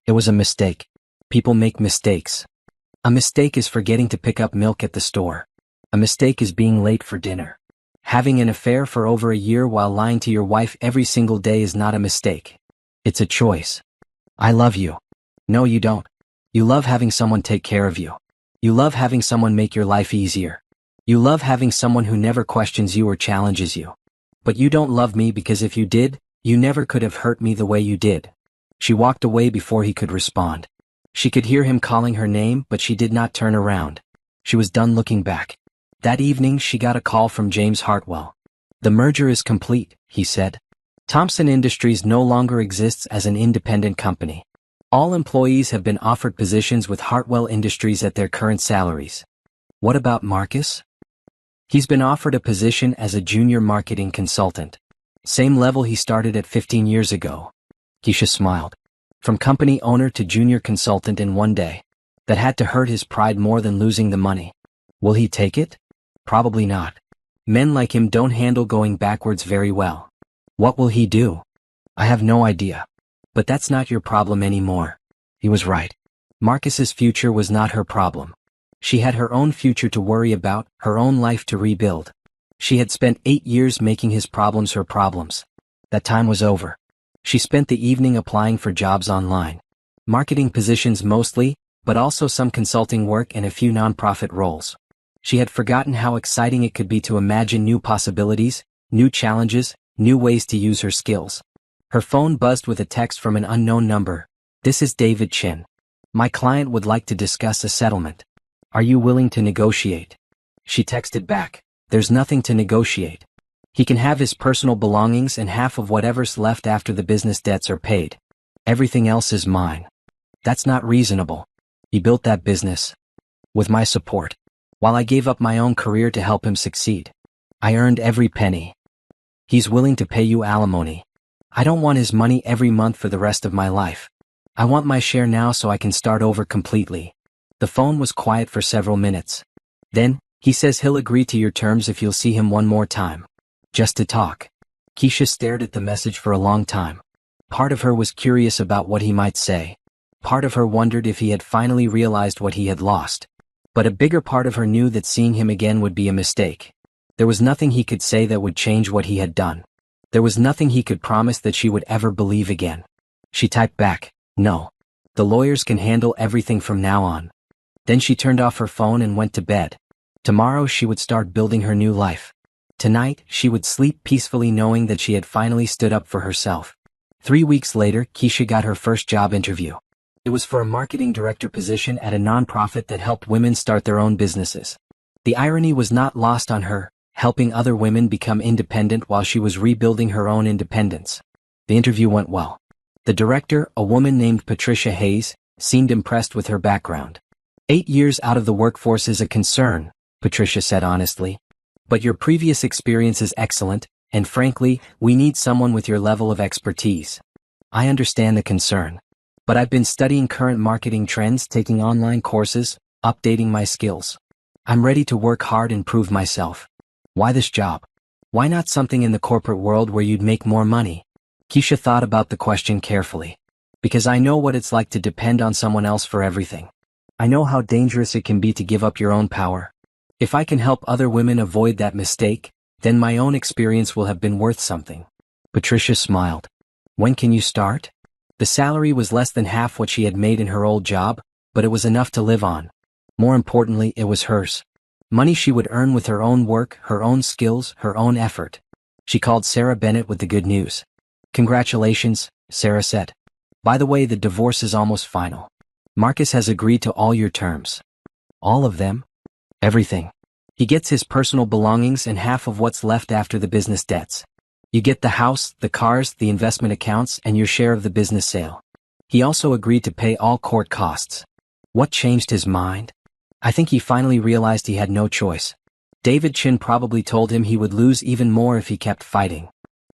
It was a mistake. People make mistakes. A mistake is forgetting to pick up milk at the store. A mistake is being late for dinner. Having an affair for over a year while lying to your wife every single day is not a mistake. It's a choice. I love you. No, you don't. You love having someone take care of you. You love having someone make your life easier. You love having someone who never questions you or challenges you. But you don't love me because if you did, you never could have hurt me the way you did. She walked away before he could respond. She could hear him calling her name, but she did not turn around. She was done looking back. That evening she got a call from James Hartwell. The merger is complete, he said. Thompson Industries no longer exists as an independent company. All employees have been offered positions with Hartwell Industries at their current salaries. What about Marcus? He's been offered a position as a junior marketing consultant. Same level he started at 15 years ago. Keisha smiled. From company owner to junior consultant in one day. That had to hurt his pride more than losing the money. Will he take it? Probably not. Men like him don't handle going backwards very well. What will he do? I have no idea. But that's not your problem anymore. He was right. Marcus's future was not her problem. She had her own future to worry about, her own life to rebuild. She had spent 8 years making his problems her problems. That time was over. She spent the evening applying for jobs online. Marketing positions mostly, but also some consulting work and a few nonprofit roles. She had forgotten how exciting it could be to imagine new possibilities, new challenges, new ways to use her skills. Her phone buzzed with a text from an unknown number. This is David Chin. My client would like to discuss a settlement. Are you willing to negotiate? She texted back. There's nothing to negotiate. He can have his personal belongings and half of whatever's left after the business debts are paid. Everything else is mine. That's not reasonable. He built that business. With my support. While I gave up my own career to help him succeed. I earned every penny. He's willing to pay you alimony. I don't want his money every month for the rest of my life. I want my share now so I can start over completely. The phone was quiet for several minutes. Then, he says he'll agree to your terms if you'll see him one more time. Just to talk. Keisha stared at the message for a long time. Part of her was curious about what he might say. Part of her wondered if he had finally realized what he had lost. But a bigger part of her knew that seeing him again would be a mistake. There was nothing he could say that would change what he had done. There was nothing he could promise that she would ever believe again. She typed back, no. The lawyers can handle everything from now on. Then she turned off her phone and went to bed. Tomorrow she would start building her new life. Tonight, she would sleep peacefully knowing that she had finally stood up for herself. 3 weeks later, Keisha got her first job interview. It was for a marketing director position at a nonprofit that helped women start their own businesses. The irony was not lost on her, helping other women become independent while she was rebuilding her own independence. The interview went well. The director, a woman named Patricia Hayes, seemed impressed with her background. 8 years out of the workforce is a concern, Patricia said honestly. But your previous experience is excellent, and frankly, we need someone with your level of expertise. I understand the concern. But I've been studying current marketing trends, taking online courses, updating my skills. I'm ready to work hard and prove myself. Why this job? Why not something in the corporate world where you'd make more money? Keisha thought about the question carefully. Because I know what it's like to depend on someone else for everything. I know how dangerous it can be to give up your own power. If I can help other women avoid that mistake, then my own experience will have been worth something. Patricia smiled. When can you start? The salary was less than half what she had made in her old job, but it was enough to live on. More importantly, it was hers. Money she would earn with her own work, her own skills, her own effort. She called Sarah Bennett with the good news. Congratulations, Sarah said. By the way, the divorce is almost final. Marcus has agreed to all your terms. All of them? Everything. He gets his personal belongings and half of what's left after the business debts. You get the house, the cars, the investment accounts, and your share of the business sale. He also agreed to pay all court costs. What changed his mind? I think he finally realized he had no choice. David Chin probably told him he would lose even more if he kept fighting.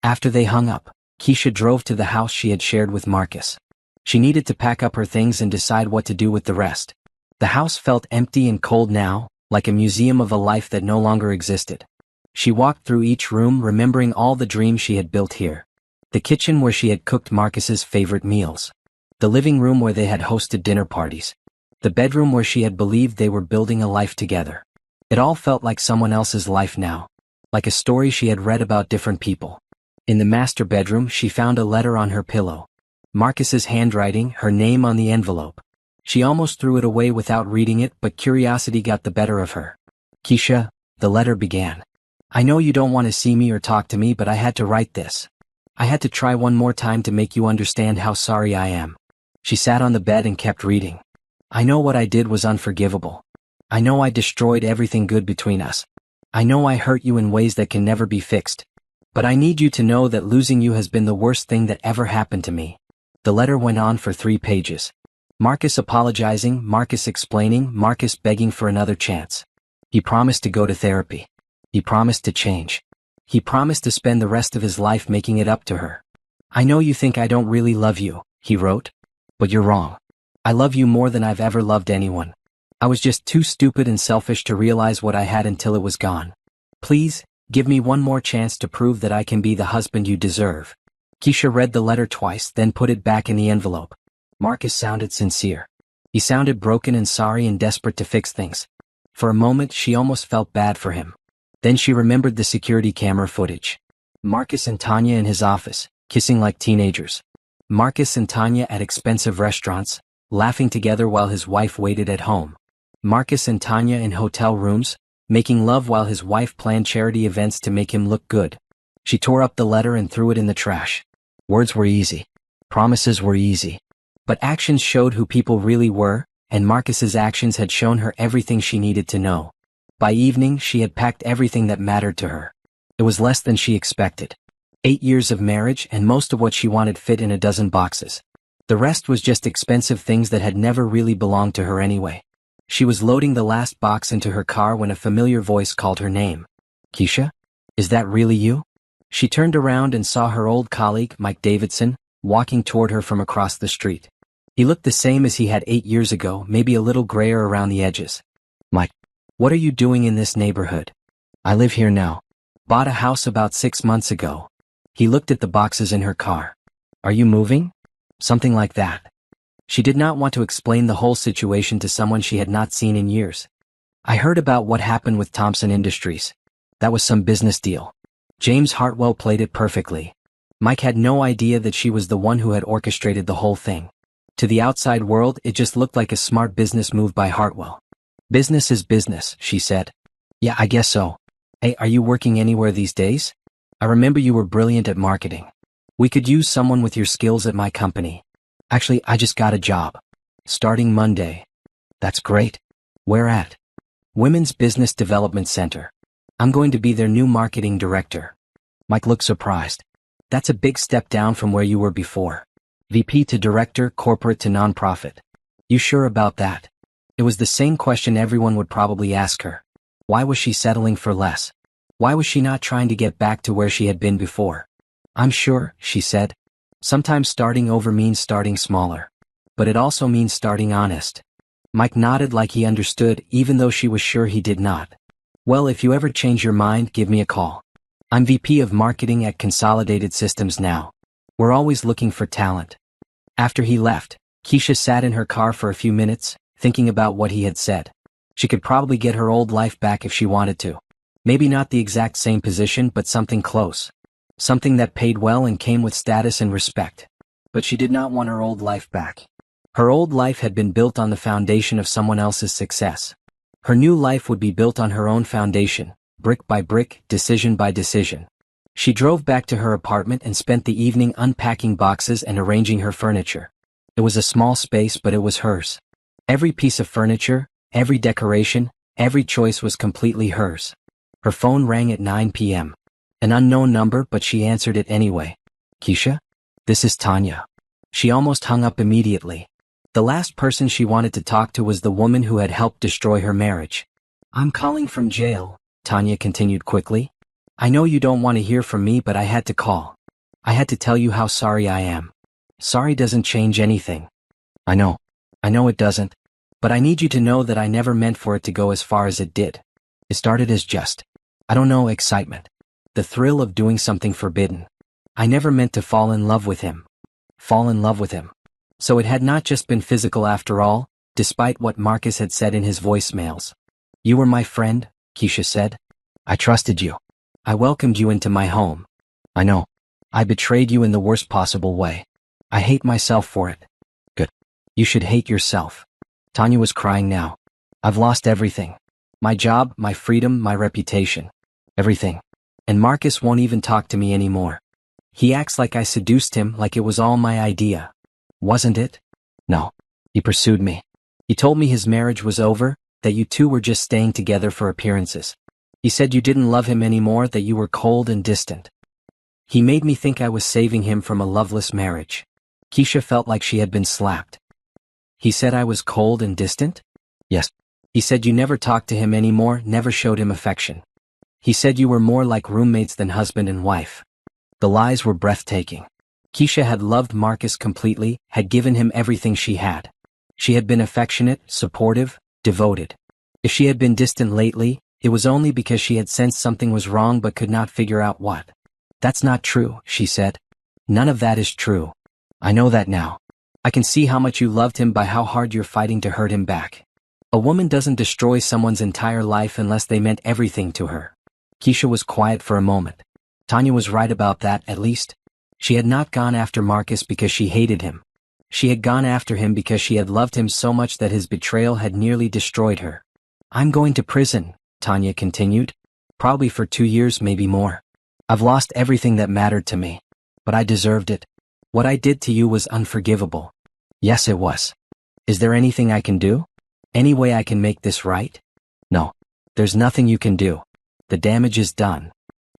After they hung up, Keisha drove to the house she had shared with Marcus. She needed to pack up her things and decide what to do with the rest. The house felt empty and cold now, like a museum of a life that no longer existed. She walked through each room remembering all the dreams she had built here. The kitchen where she had cooked Marcus's favorite meals. The living room where they had hosted dinner parties. The bedroom where she had believed they were building a life together. It all felt like someone else's life now. Like a story she had read about different people. In the master bedroom, she found a letter on her pillow. Marcus's handwriting, her name on the envelope. She almost threw it away without reading it, but curiosity got the better of her. Keisha, the letter began. I know you don't want to see me or talk to me, but I had to write this. I had to try one more time to make you understand how sorry I am. She sat on the bed and kept reading. I know what I did was unforgivable. I know I destroyed everything good between us. I know I hurt you in ways that can never be fixed. But I need you to know that losing you has been the worst thing that ever happened to me. The letter went on for 3 pages. Marcus apologizing, Marcus explaining, Marcus begging for another chance. He promised to go to therapy. He promised to change. He promised to spend the rest of his life making it up to her. I know you think I don't really love you, he wrote. But you're wrong. I love you more than I've ever loved anyone. I was just too stupid and selfish to realize what I had until it was gone. Please, give me one more chance to prove that I can be the husband you deserve. Keisha read the letter twice, then put it back in the envelope. Marcus sounded sincere. He sounded broken and sorry and desperate to fix things. For a moment, she almost felt bad for him. Then she remembered the security camera footage. Marcus and Tanya in his office, kissing like teenagers. Marcus and Tanya at expensive restaurants, laughing together while his wife waited at home. Marcus and Tanya in hotel rooms, making love while his wife planned charity events to make him look good. She tore up the letter and threw it in the trash. Words were easy. Promises were easy. But actions showed who people really were, and Marcus's actions had shown her everything she needed to know. By evening, she had packed everything that mattered to her. It was less than she expected. 8 years of marriage, and most of what she wanted fit in a dozen boxes. The rest was just expensive things that had never really belonged to her anyway. She was loading the last box into her car when a familiar voice called her name. Keisha? Is that really you? She turned around and saw her old colleague, Mike Davidson, walking toward her from across the street. He looked the same as he had 8 years ago, maybe a little grayer around the edges. Mike, what are you doing in this neighborhood? I live here now. Bought a house about 6 months ago. He looked at the boxes in her car. Are you moving? Something like that. She did not want to explain the whole situation to someone she had not seen in years. I heard about what happened with Thompson Industries. That was some business deal. James Hartwell played it perfectly. Mike had no idea that she was the one who had orchestrated the whole thing. To the outside world, it just looked like a smart business move by Hartwell. Business is business, she said. Yeah, I guess so. Hey, are you working anywhere these days? I remember you were brilliant at marketing. We could use someone with your skills at my company. Actually, I just got a job. Starting Monday. That's great. Where at? Women's Business Development Center. I'm going to be their new marketing director. Mike looked surprised. That's a big step down from where you were before. VP to director, corporate to nonprofit. You sure about that? It was the same question everyone would probably ask her. Why was she settling for less? Why was she not trying to get back to where she had been before? I'm sure, she said. Sometimes starting over means starting smaller. But it also means starting honest. Mike nodded like he understood, even though she was sure he did not. Well, if you ever change your mind, give me a call. I'm VP of Marketing at Consolidated Systems now. We're always looking for talent. After he left, Keisha sat in her car for a few minutes, thinking about what he had said. She could probably get her old life back if she wanted to. Maybe not the exact same position, but something close. Something that paid well and came with status and respect. But she did not want her old life back. Her old life had been built on the foundation of someone else's success. Her new life would be built on her own foundation, brick by brick, decision by decision. She drove back to her apartment and spent the evening unpacking boxes and arranging her furniture. It was a small space, but it was hers. Every piece of furniture, every decoration, every choice was completely hers. Her phone rang at 9 p.m. An unknown number, but she answered it anyway. Keisha? This is Tanya. She almost hung up immediately. The last person she wanted to talk to was the woman who had helped destroy her marriage. I'm calling from jail, Tanya continued quickly. I know you don't want to hear from me, but I had to call. I had to tell you how sorry I am. Sorry doesn't change anything. I know. I know it doesn't. But I need you to know that I never meant for it to go as far as it did. It started as just, I don't know, excitement. The thrill of doing something forbidden. I never meant to fall in love with him. Fall in love with him. So it had not just been physical after all, despite what Marcus had said in his voicemails. You were my friend, Keisha said. I trusted you. I welcomed you into my home. I know. I betrayed you in the worst possible way. I hate myself for it. Good. You should hate yourself. Tanya was crying now. I've lost everything. My job, my freedom, my reputation. Everything. And Marcus won't even talk to me anymore. He acts like I seduced him, like it was all my idea. Wasn't it? No. He pursued me. He told me his marriage was over, that you two were just staying together for appearances. He said you didn't love him anymore, that you were cold and distant. He made me think I was saving him from a loveless marriage. Keisha felt like she had been slapped. He said I was cold and distant? Yes. He said you never talked to him anymore, never showed him affection. He said you were more like roommates than husband and wife. The lies were breathtaking. Keisha had loved Marcus completely, had given him everything she had. She had been affectionate, supportive, devoted. If she had been distant lately, it was only because she had sensed something was wrong but could not figure out what. That's not true, she said. None of that is true. I know that now. I can see how much you loved him by how hard you're fighting to hurt him back. A woman doesn't destroy someone's entire life unless they meant everything to her. Keisha was quiet for a moment. Tanya was right about that, at least. She had not gone after Marcus because she hated him. She had gone after him because she had loved him so much that his betrayal had nearly destroyed her. I'm going to prison, Tanya continued. Probably for 2 years, maybe more. I've lost everything that mattered to me. But I deserved it. What I did to you was unforgivable. Yes, it was. Is there anything I can do? Any way I can make this right? No. There's nothing you can do. The damage is done.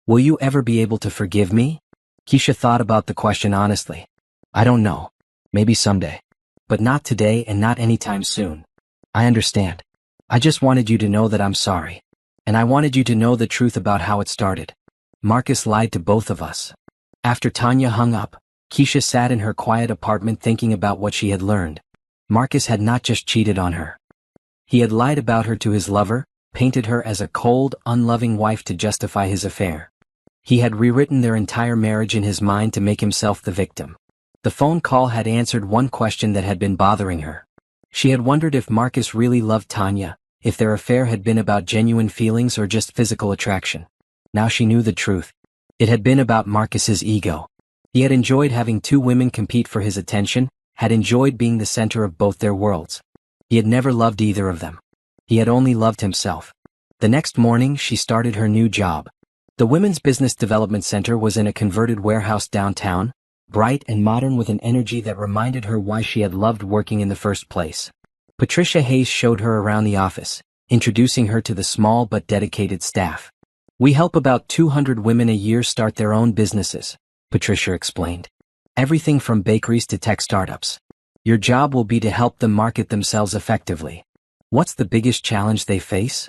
Will you ever be able to forgive me? Keisha thought about the question honestly. I don't know. Maybe someday. But not today and not anytime soon. I understand. I just wanted you to know that I'm sorry. And I wanted you to know the truth about how it started. Marcus lied to both of us. After Tanya hung up, Keisha sat in her quiet apartment thinking about what she had learned. Marcus had not just cheated on her. He had lied about her to his lover, painted her as a cold, unloving wife to justify his affair. He had rewritten their entire marriage in his mind to make himself the victim. The phone call had answered one question that had been bothering her. She had wondered if Marcus really loved Tanya, if their affair had been about genuine feelings or just physical attraction. Now she knew the truth. It had been about Marcus's ego. He had enjoyed having two women compete for his attention, had enjoyed being the center of both their worlds. He had never loved either of them. He had only loved himself. The next morning she started her new job. The Women's Business Development Center was in a converted warehouse downtown, bright and modern with an energy that reminded her why she had loved working in the first place. Patricia Hayes showed her around the office, introducing her to the small but dedicated staff. We help about 200 women a year start their own businesses, Patricia explained. Everything from bakeries to tech startups. Your job will be to help them market themselves effectively. What's the biggest challenge they face?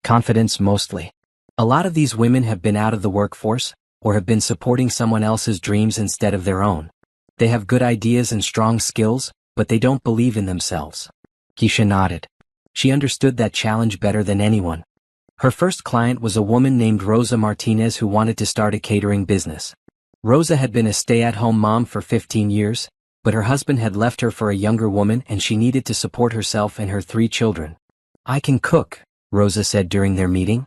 Confidence mostly. A lot of these women have been out of the workforce, or have been supporting someone else's dreams instead of their own. They have good ideas and strong skills, but they don't believe in themselves. Keisha nodded. She understood that challenge better than anyone. Her first client was a woman named Rosa Martinez who wanted to start a catering business. Rosa had been a stay-at-home mom for 15 years, but her husband had left her for a younger woman and she needed to support herself and her 3 children. I can cook, Rosa said during their meeting.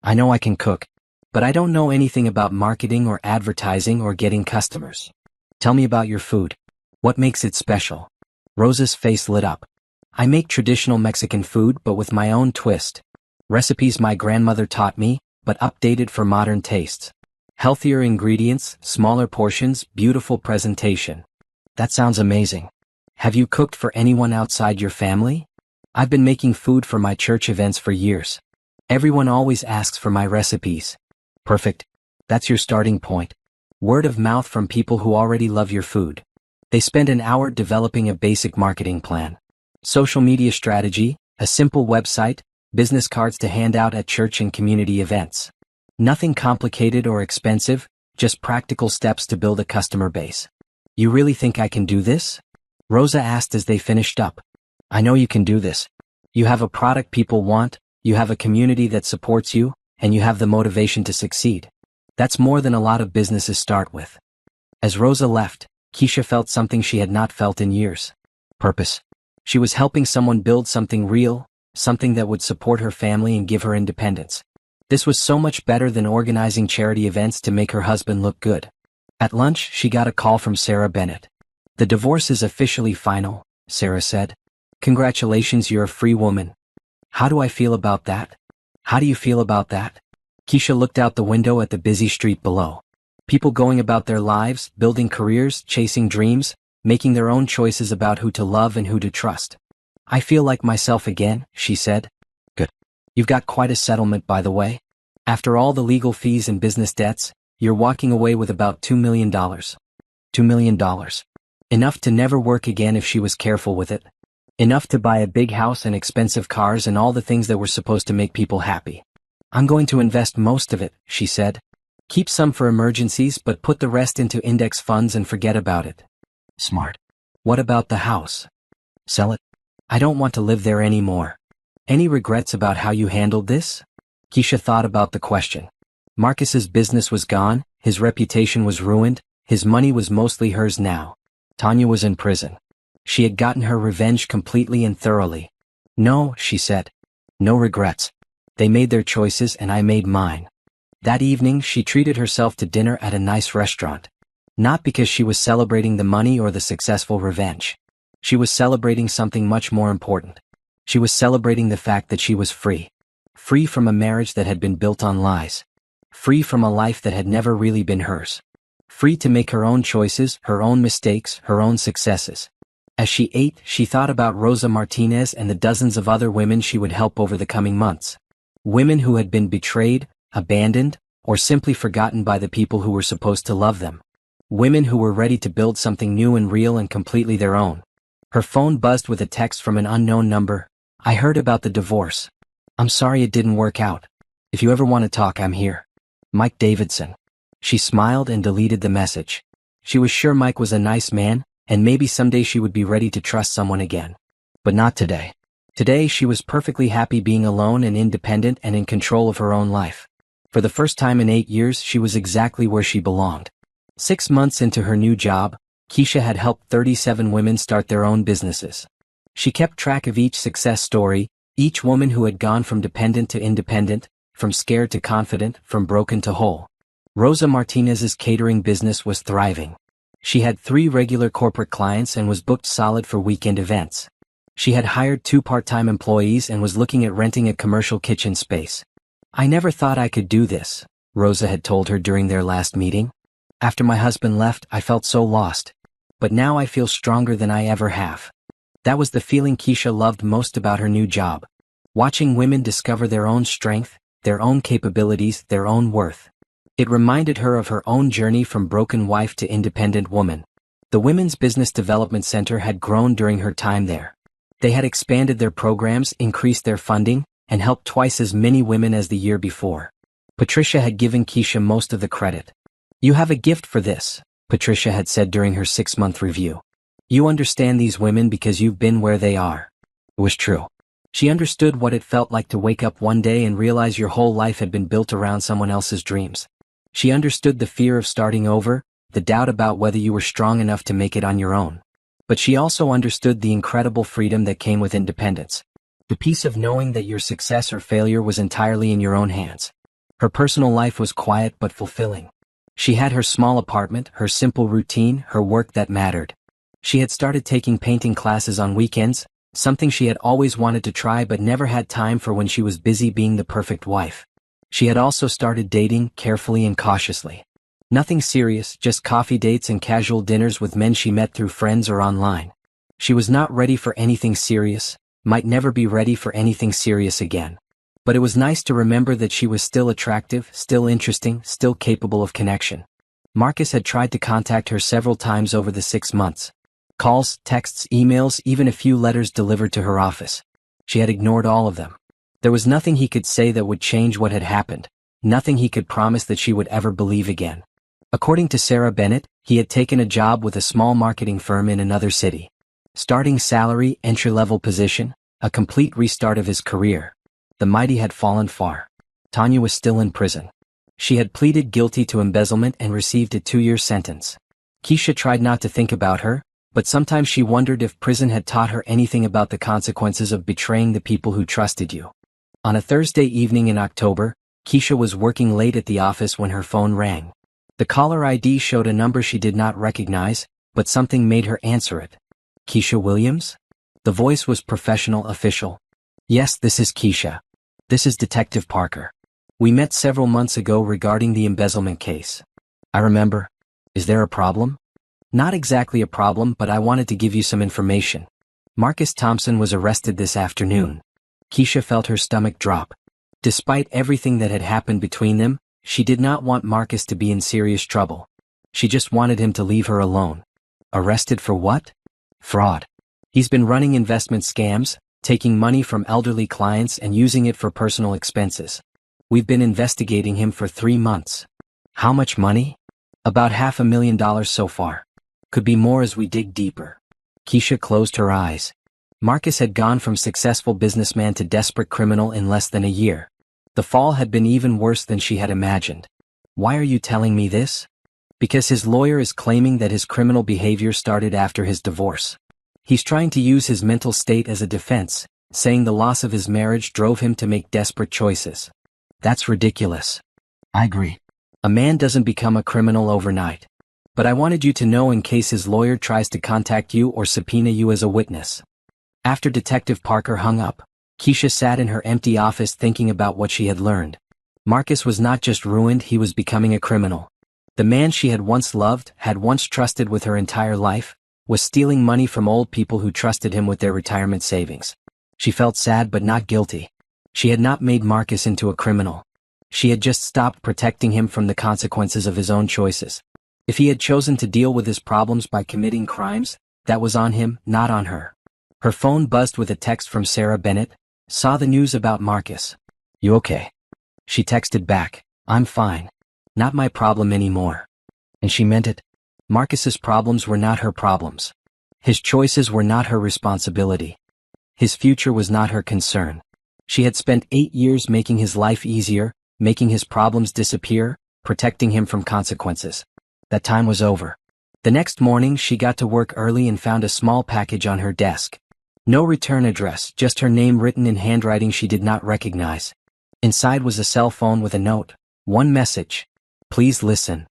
I know I can cook, but I don't know anything about marketing or advertising or getting customers. Tell me about your food. What makes it special? Rosa's face lit up. I make traditional Mexican food but with my own twist. Recipes my grandmother taught me, but updated for modern tastes. Healthier ingredients, smaller portions, beautiful presentation. That sounds amazing. Have you cooked for anyone outside your family? I've been making food for my church events for years. Everyone always asks for my recipes. Perfect. That's your starting point. Word of mouth from people who already love your food. They spend an hour developing a basic marketing plan. Social media strategy, a simple website, business cards to hand out at church and community events. Nothing complicated or expensive, just practical steps to build a customer base. You really think I can do this? Rosa asked as they finished up. I know you can do this. You have a product people want, you have a community that supports you, and you have the motivation to succeed. That's more than a lot of businesses start with. As Rosa left, Keisha felt something she had not felt in years. Purpose. She was helping someone build something real, something that would support her family and give her independence. This was so much better than organizing charity events to make her husband look good. At lunch, she got a call from Sarah Bennett. The divorce is officially final, Sarah said. Congratulations, you're a free woman. How do I feel about that? How do you feel about that? Keisha looked out the window at the busy street below. People going about their lives, building careers, chasing dreams, making their own choices about who to love and who to trust. I feel like myself again, she said. Good. You've got quite a settlement, by the way. After all the legal fees and business debts, you're walking away with about $2 million. $2 million. Enough to never work again if she was careful with it. Enough to buy a big house and expensive cars and all the things that were supposed to make people happy. I'm going to invest most of it, she said. Keep some for emergencies, but put the rest into index funds and forget about it. Smart. What about the house? Sell it? I don't want to live there anymore. Any regrets about how you handled this? Keisha thought about the question. Marcus's business was gone, his reputation was ruined, his money was mostly hers now. Tanya was in prison. She had gotten her revenge completely and thoroughly. No, she said. No regrets. They made their choices and I made mine. That evening she treated herself to dinner at a nice restaurant. Not because she was celebrating the money or the successful revenge. She was celebrating something much more important. She was celebrating the fact that she was free. Free from a marriage that had been built on lies. Free from a life that had never really been hers. Free to make her own choices, her own mistakes, her own successes. As she ate, she thought about Rosa Martinez and the dozens of other women she would help over the coming months. Women who had been betrayed, abandoned, or simply forgotten by the people who were supposed to love them. Women who were ready to build something new and real and completely their own. Her phone buzzed with a text from an unknown number. I heard about the divorce. I'm sorry it didn't work out. If you ever want to talk, I'm here. Mike Davidson. She smiled and deleted the message. She was sure Mike was a nice man, and maybe someday she would be ready to trust someone again. But not today. Today she was perfectly happy being alone and independent and in control of her own life. For the first time in 8 years she was exactly where she belonged. 6 months into her new job, Keisha had helped 37 women start their own businesses. She kept track of each success story, each woman who had gone from dependent to independent, from scared to confident, from broken to whole. Rosa Martinez's catering business was thriving. She had 3 regular corporate clients and was booked solid for weekend events. She had hired 2 part-time employees and was looking at renting a commercial kitchen space. I never thought I could do this, Rosa had told her during their last meeting. After my husband left, I felt so lost. But now I feel stronger than I ever have. That was the feeling Keisha loved most about her new job. Watching women discover their own strength, their own capabilities, their own worth. It reminded her of her own journey from broken wife to independent woman. The Women's Business Development Center had grown during her time there. They had expanded their programs, increased their funding, and helped twice as many women as the year before. Patricia had given Keisha most of the credit. You have a gift for this, Patricia had said during her 6-month review. You understand these women because you've been where they are. It was true. She understood what it felt like to wake up one day and realize your whole life had been built around someone else's dreams. She understood the fear of starting over, the doubt about whether you were strong enough to make it on your own. But she also understood the incredible freedom that came with independence. The peace of knowing that your success or failure was entirely in your own hands. Her personal life was quiet but fulfilling. She had her small apartment, her simple routine, her work that mattered. She had started taking painting classes on weekends, something she had always wanted to try but never had time for when she was busy being the perfect wife. She had also started dating, carefully and cautiously. Nothing serious, just coffee dates and casual dinners with men she met through friends or online. She was not ready for anything serious, might never be ready for anything serious again. But it was nice to remember that she was still attractive, still interesting, still capable of connection. Marcus had tried to contact her several times over the 6 months. Calls, texts, emails, even a few letters delivered to her office. She had ignored all of them. There was nothing he could say that would change what had happened. nothing he could promise that she would ever believe again. According to Sarah Bennett, he had taken a job with a small marketing firm in another city. Starting salary, entry-level position, a complete restart of his career. The mighty had fallen far. Tanya was still in prison. She had pleaded guilty to embezzlement and received a 2-year sentence. Keisha tried not to think about her, but sometimes she wondered if prison had taught her anything about the consequences of betraying the people who trusted you. On a Thursday evening in October, Keisha was working late at the office when her phone rang. The caller ID showed a number she did not recognize, but something made her answer it. Keisha Williams? The voice was professional, official. Yes, this is Keisha. This is Detective Parker. We met several months ago regarding the embezzlement case. I remember. Is there a problem? Not exactly a problem, but I wanted to give you some information. Marcus Thompson was arrested this afternoon. Keisha felt her stomach drop. Despite everything that had happened between them, she did not want Marcus to be in serious trouble. She just wanted him to leave her alone. Arrested for what? Fraud. He's been running investment scams, taking money from elderly clients and using it for personal expenses. We've been investigating him for 3 months. How much money? About $500,000 so far. Could be more as we dig deeper. Keisha closed her eyes. Marcus had gone from successful businessman to desperate criminal in less than a year. The fall had been even worse than she had imagined. Why are you telling me this? Because his lawyer is claiming that his criminal behavior started after his divorce. He's trying to use his mental state as a defense, saying the loss of his marriage drove him to make desperate choices. That's ridiculous. I agree. A man doesn't become a criminal overnight. But I wanted you to know in case his lawyer tries to contact you or subpoena you as a witness. After Detective Parker hung up, Keisha sat in her empty office thinking about what she had learned. Marcus was not just ruined, he was becoming a criminal. The man she had once loved, had once trusted with her entire life, was stealing money from old people who trusted him with their retirement savings. She felt sad but not guilty. She had not made Marcus into a criminal. She had just stopped protecting him from the consequences of his own choices. If he had chosen to deal with his problems by committing crimes, that was on him, not on her. Her phone buzzed with a text from Sarah Bennett. Saw the news about Marcus. You okay? She texted back, I'm fine. Not my problem anymore. And she meant it. Marcus's problems were not her problems. His choices were not her responsibility. His future was not her concern. She had spent 8 years making his life easier, making his problems disappear, protecting him from consequences. That time was over. The next morning she got to work early and found a small package on her desk. No return address, just her name written in handwriting she did not recognize. Inside was a cell phone with a note. One message. Please listen.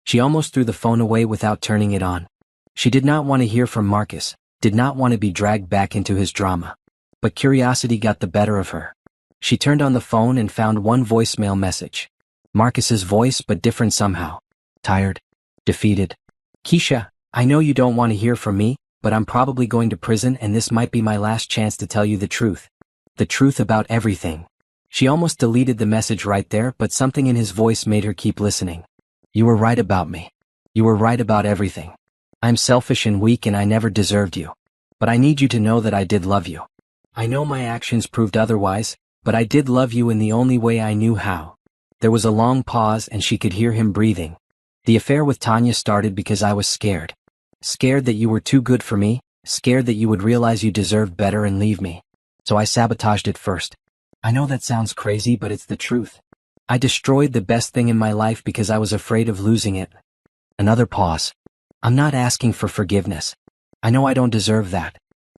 She almost threw the phone away without turning it on. She did not want to hear from Marcus, did not want to be dragged back into his drama. But curiosity got the better of her. She turned on the phone and found one voicemail message. Marcus's voice, but different somehow. Tired. Defeated. Keisha, I know you don't want to hear from me, but I'm probably going to prison and this might be my last chance to tell you the truth. The truth about everything. She almost deleted the message right there, but something in his voice made her keep listening. You were right about me. You were right about everything. I'm selfish and weak and I never deserved you. But I need you to know that I did love you. I know my actions proved otherwise, but I did love you in the only way I knew how. There was a long pause and she could hear him breathing. The affair with Tanya started because I was scared. Scared that you were too good for me, scared that you would realize you deserved better and leave me. So I sabotaged it first. I know that sounds crazy, but it's the truth. I destroyed the best thing in my life because I was afraid of losing it. Another pause. I'm not asking for forgiveness. I know I don't deserve that.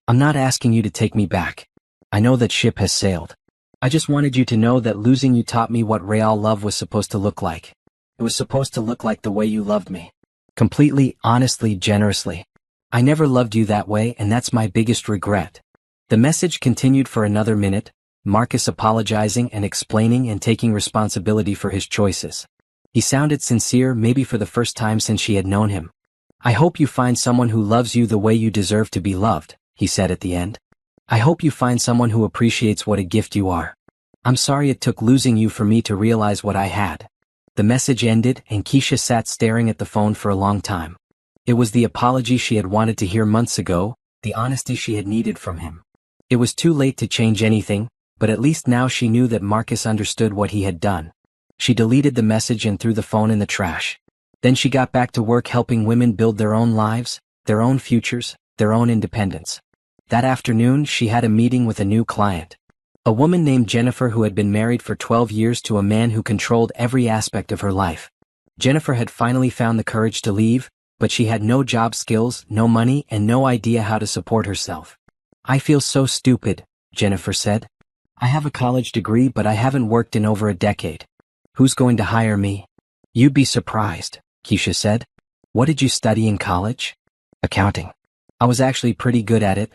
I'm not asking you to take me back. I know that ship has sailed. I just wanted you to know that losing you taught me what real love was supposed to look like. It was supposed to look like the way you loved me. Completely, honestly, generously. I never loved you that way, and that's my biggest regret. The message continued for another minute, Marcus apologizing and explaining and taking responsibility for his choices. He sounded sincere, maybe for the first time since she had known him. I hope you find someone who loves you the way you deserve to be loved, he said at the end. I hope you find someone who appreciates what a gift you are. I'm sorry it took losing you for me to realize what I had. The message ended and Keisha sat staring at the phone for a long time. It was the apology she had wanted to hear months ago, the honesty she had needed from him. It was too late to change anything, but at least now she knew that Marcus understood what he had done. She deleted the message and threw the phone in the trash. Then she got back to work helping women build their own lives, their own futures, their own independence. That afternoon, she had a meeting with a new client. A woman named Jennifer who had been married for 12 years to a man who controlled every aspect of her life. Jennifer had finally found the courage to leave, but she had no job skills, no money, and no idea how to support herself. "I feel so stupid," Jennifer said. "I have a college degree but I haven't worked in over a decade. Who's going to hire me?" "You'd be surprised," Keisha said. "What did you study in college?" "Accounting. I was actually pretty good at it."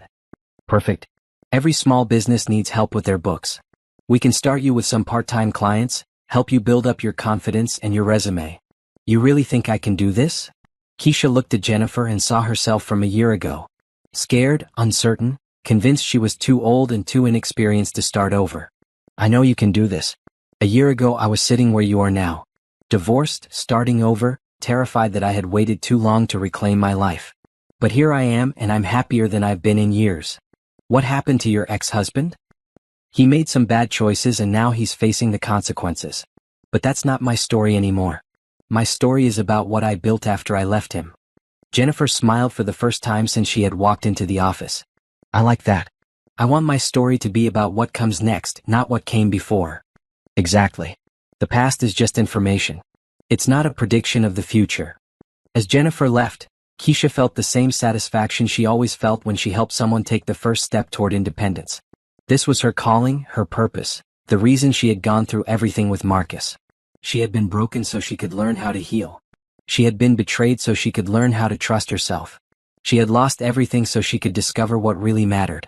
"Perfect. Every small business needs help with their books. We can start you with some part-time clients, help you build up your confidence and your resume. You really think I can do this?" Keisha looked at Jennifer and saw herself from a year ago. Scared, uncertain, convinced she was too old and too inexperienced to start over. "I know you can do this. A year ago I was sitting where you are now. Divorced, starting over, terrified that I had waited too long to reclaim my life. But here I am and I'm happier than I've been in years. What happened to your ex-husband? He made some bad choices and now he's facing the consequences. But that's not my story anymore. My story is about what I built after I left him." Jennifer smiled for the first time since she had walked into the office. "I like that. I want my story to be about what comes next, not what came before." "Exactly. The past is just information. It's not a prediction of the future." As Jennifer left, Keisha felt the same satisfaction she always felt when she helped someone take the first step toward independence. This was her calling, her purpose, the reason she had gone through everything with Marcus. She had been broken so she could learn how to heal. She had been betrayed so she could learn how to trust herself. She had lost everything so she could discover what really mattered.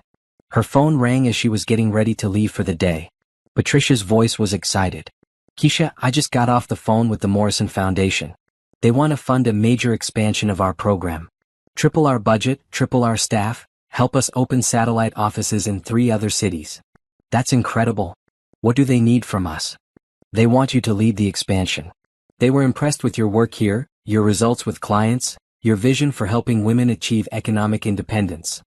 Her phone rang as she was getting ready to leave for the day. Patricia's voice was excited. "Keisha, I just got off the phone with the Morrison Foundation. They want to fund a major expansion of our program. Triple our budget, triple our staff, help us open satellite offices in 3 other cities. That's incredible. What do they need from us?" "They want you to lead the expansion. They were impressed with your work here, your results with clients, your vision for helping women achieve economic independence."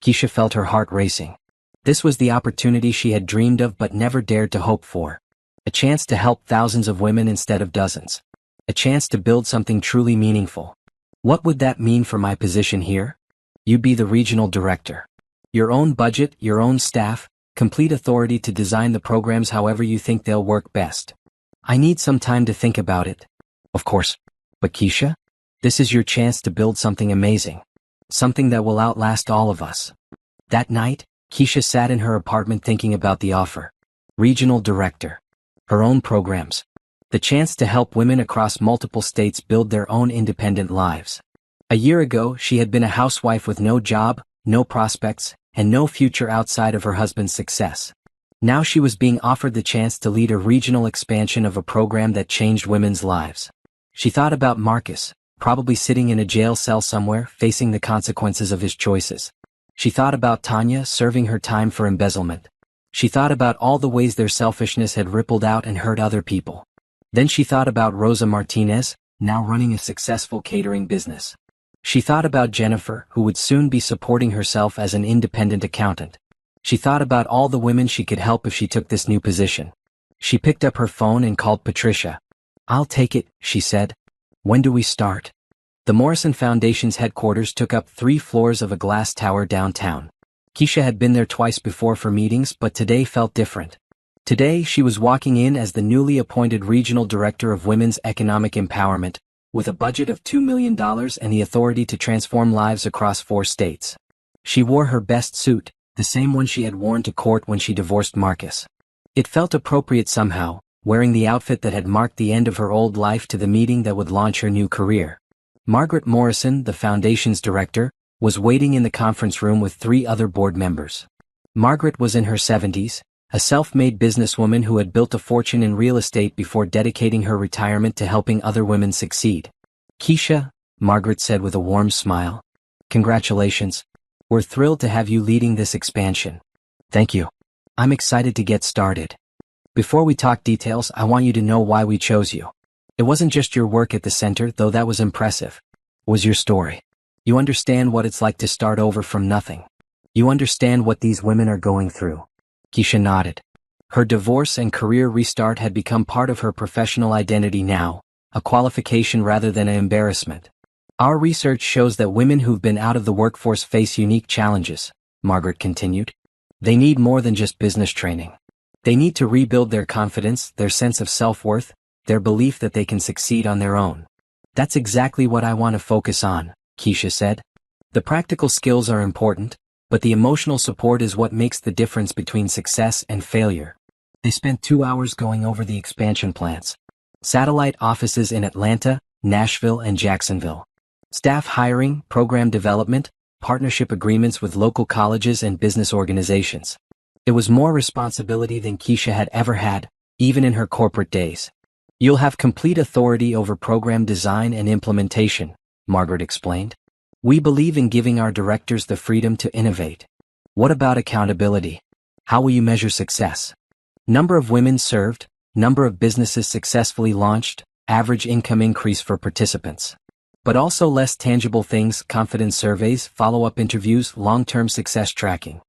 Keisha felt her heart racing. This was the opportunity she had dreamed of but never dared to hope for. A chance to help thousands of women instead of dozens. A chance to build something truly meaningful. "What would that mean for my position here?" "You'd be the regional director. Your own budget, your own staff, complete authority to design the programs however you think they'll work best." "I need some time to think about it." "Of course. But Keisha, this is your chance to build something amazing. Something that will outlast all of us." That night, Keisha sat in her apartment thinking about the offer. Regional director. Her own programs. The chance to help women across multiple states build their own independent lives. A year ago, she had been a housewife with no job, no prospects, and no future outside of her husband's success. Now she was being offered the chance to lead a regional expansion of a program that changed women's lives. She thought about Marcus, probably sitting in a jail cell somewhere, facing the consequences of his choices. She thought about Tanya serving her time for embezzlement. She thought about all the ways their selfishness had rippled out and hurt other people. Then she thought about Rosa Martinez, now running a successful catering business. She thought about Jennifer, who would soon be supporting herself as an independent accountant. She thought about all the women she could help if she took this new position. She picked up her phone and called Patricia. "I'll take it," she said. "When do we start?" The Morrison Foundation's headquarters took up 3 floors of a glass tower downtown. Keisha had been there twice before for meetings, but today felt different. Today, she was walking in as the newly appointed Regional Director of Women's Economic Empowerment, with a budget of $2 million and the authority to transform lives across 4 states. She wore her best suit, the same one she had worn to court when she divorced Marcus. It felt appropriate somehow, wearing the outfit that had marked the end of her old life to the meeting that would launch her new career. Margaret Morrison, the foundation's director, was waiting in the conference room with 3 other board members. Margaret was in her 70s, a self-made businesswoman who had built a fortune in real estate before dedicating her retirement to helping other women succeed. "Keisha," Margaret said with a warm smile. "Congratulations. We're thrilled to have you leading this expansion." "Thank you. I'm excited to get started. Before we talk details, I want you to know why we chose you. It wasn't just your work at the center, though that was impressive. It was your story. You understand what it's like to start over from nothing. You understand what these women are going through." Keisha nodded. Her divorce and career restart had become part of her professional identity now, a qualification rather than an embarrassment. Our research shows that women who've been out of the workforce face unique challenges, Margaret continued. They need more than just business training. They need to rebuild their confidence, their sense of self-worth, their belief that they can succeed on their own. That's exactly what I want to focus on, Keisha said. The practical skills are important, but the emotional support is what makes the difference between success and failure. They spent 2 hours going over the expansion plans. Satellite offices in Atlanta, Nashville, and Jacksonville. Staff hiring, program development, partnership agreements with local colleges and business organizations. It was more responsibility than Keisha had ever had, even in her corporate days. You'll have complete authority over program design and implementation, Margaret explained. We believe in giving our directors the freedom to innovate. What about accountability? How will you measure success? Number of women served, number of businesses successfully launched, average income increase for participants. But also less tangible things, confidence surveys, follow-up interviews, long-term success tracking.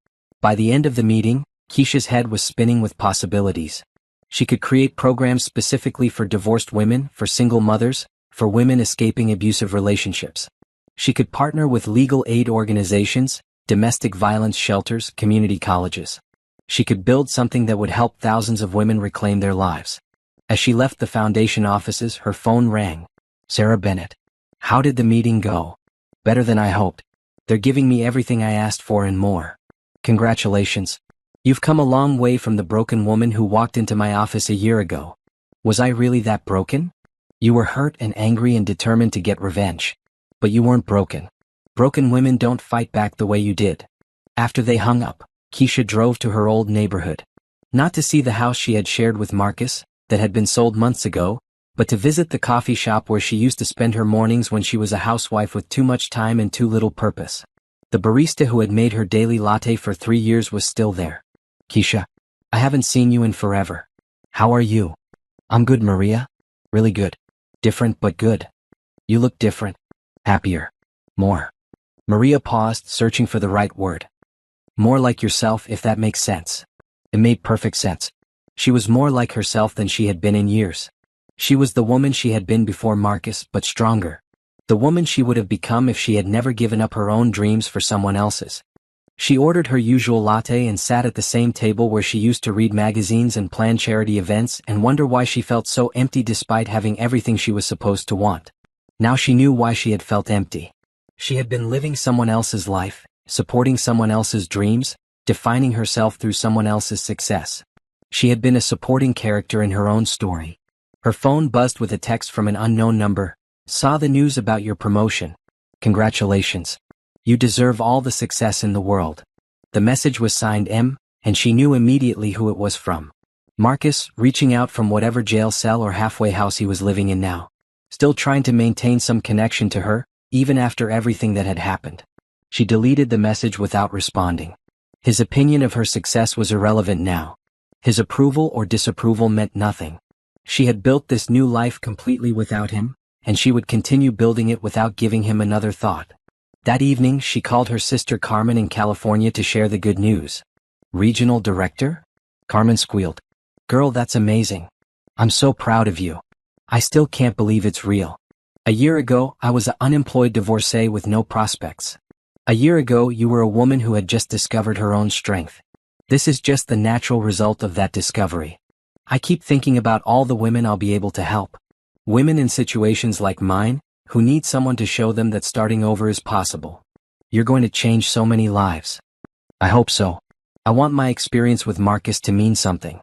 By the end of the meeting, Keisha's head was spinning with possibilities. She could create programs specifically for divorced women, for single mothers, for women escaping abusive relationships. She could partner with legal aid organizations, domestic violence shelters, community colleges. She could build something that would help thousands of women reclaim their lives. As she left the foundation offices, her phone rang. Sarah Bennett. How did the meeting go? Better than I hoped. They're giving me everything I asked for and more. Congratulations. You've come a long way from the broken woman who walked into my office a year ago. Was I really that broken? You were hurt and angry and determined to get revenge. But you weren't broken. Broken women don't fight back the way you did. After they hung up, Keisha drove to her old neighborhood. Not to see the house she had shared with Marcus, that had been sold months ago, but to visit the coffee shop where she used to spend her mornings when she was a housewife with too much time and too little purpose. The barista who had made her daily latte for 3 years was still there. Keisha, I haven't seen you in forever. How are you? I'm good, Maria. Really good. Different but good. You look different. Happier. More. Maria paused, searching for the right word. More like yourself, if that makes sense. It made perfect sense. She was more like herself than she had been in years. She was the woman she had been before Marcus, but stronger. The woman she would have become if she had never given up her own dreams for someone else's. She ordered her usual latte and sat at the same table where she used to read magazines and plan charity events and wonder why she felt so empty despite having everything she was supposed to want. Now she knew why she had felt empty. She had been living someone else's life, supporting someone else's dreams, defining herself through someone else's success. She had been a supporting character in her own story. Her phone buzzed with a text from an unknown number. Saw the news about your promotion. Congratulations. You deserve all the success in the world. The message was signed M, and she knew immediately who it was from. Marcus, reaching out from whatever jail cell or halfway house he was living in now. Still trying to maintain some connection to her, even after everything that had happened. She deleted the message without responding. His opinion of her success was irrelevant now. His approval or disapproval meant nothing. She had built this new life completely without him, and she would continue building it without giving him another thought. That evening, she called her sister Carmen in California to share the good news. Regional director? Carmen squealed. Girl, that's amazing. I'm so proud of you. I still can't believe it's real. A year ago, I was an unemployed divorcee with no prospects. A year ago, you were a woman who had just discovered her own strength. This is just the natural result of that discovery. I keep thinking about all the women I'll be able to help. Women in situations like mine, who need someone to show them that starting over is possible. You're going to change so many lives. I hope so. I want my experience with Marcus to mean something.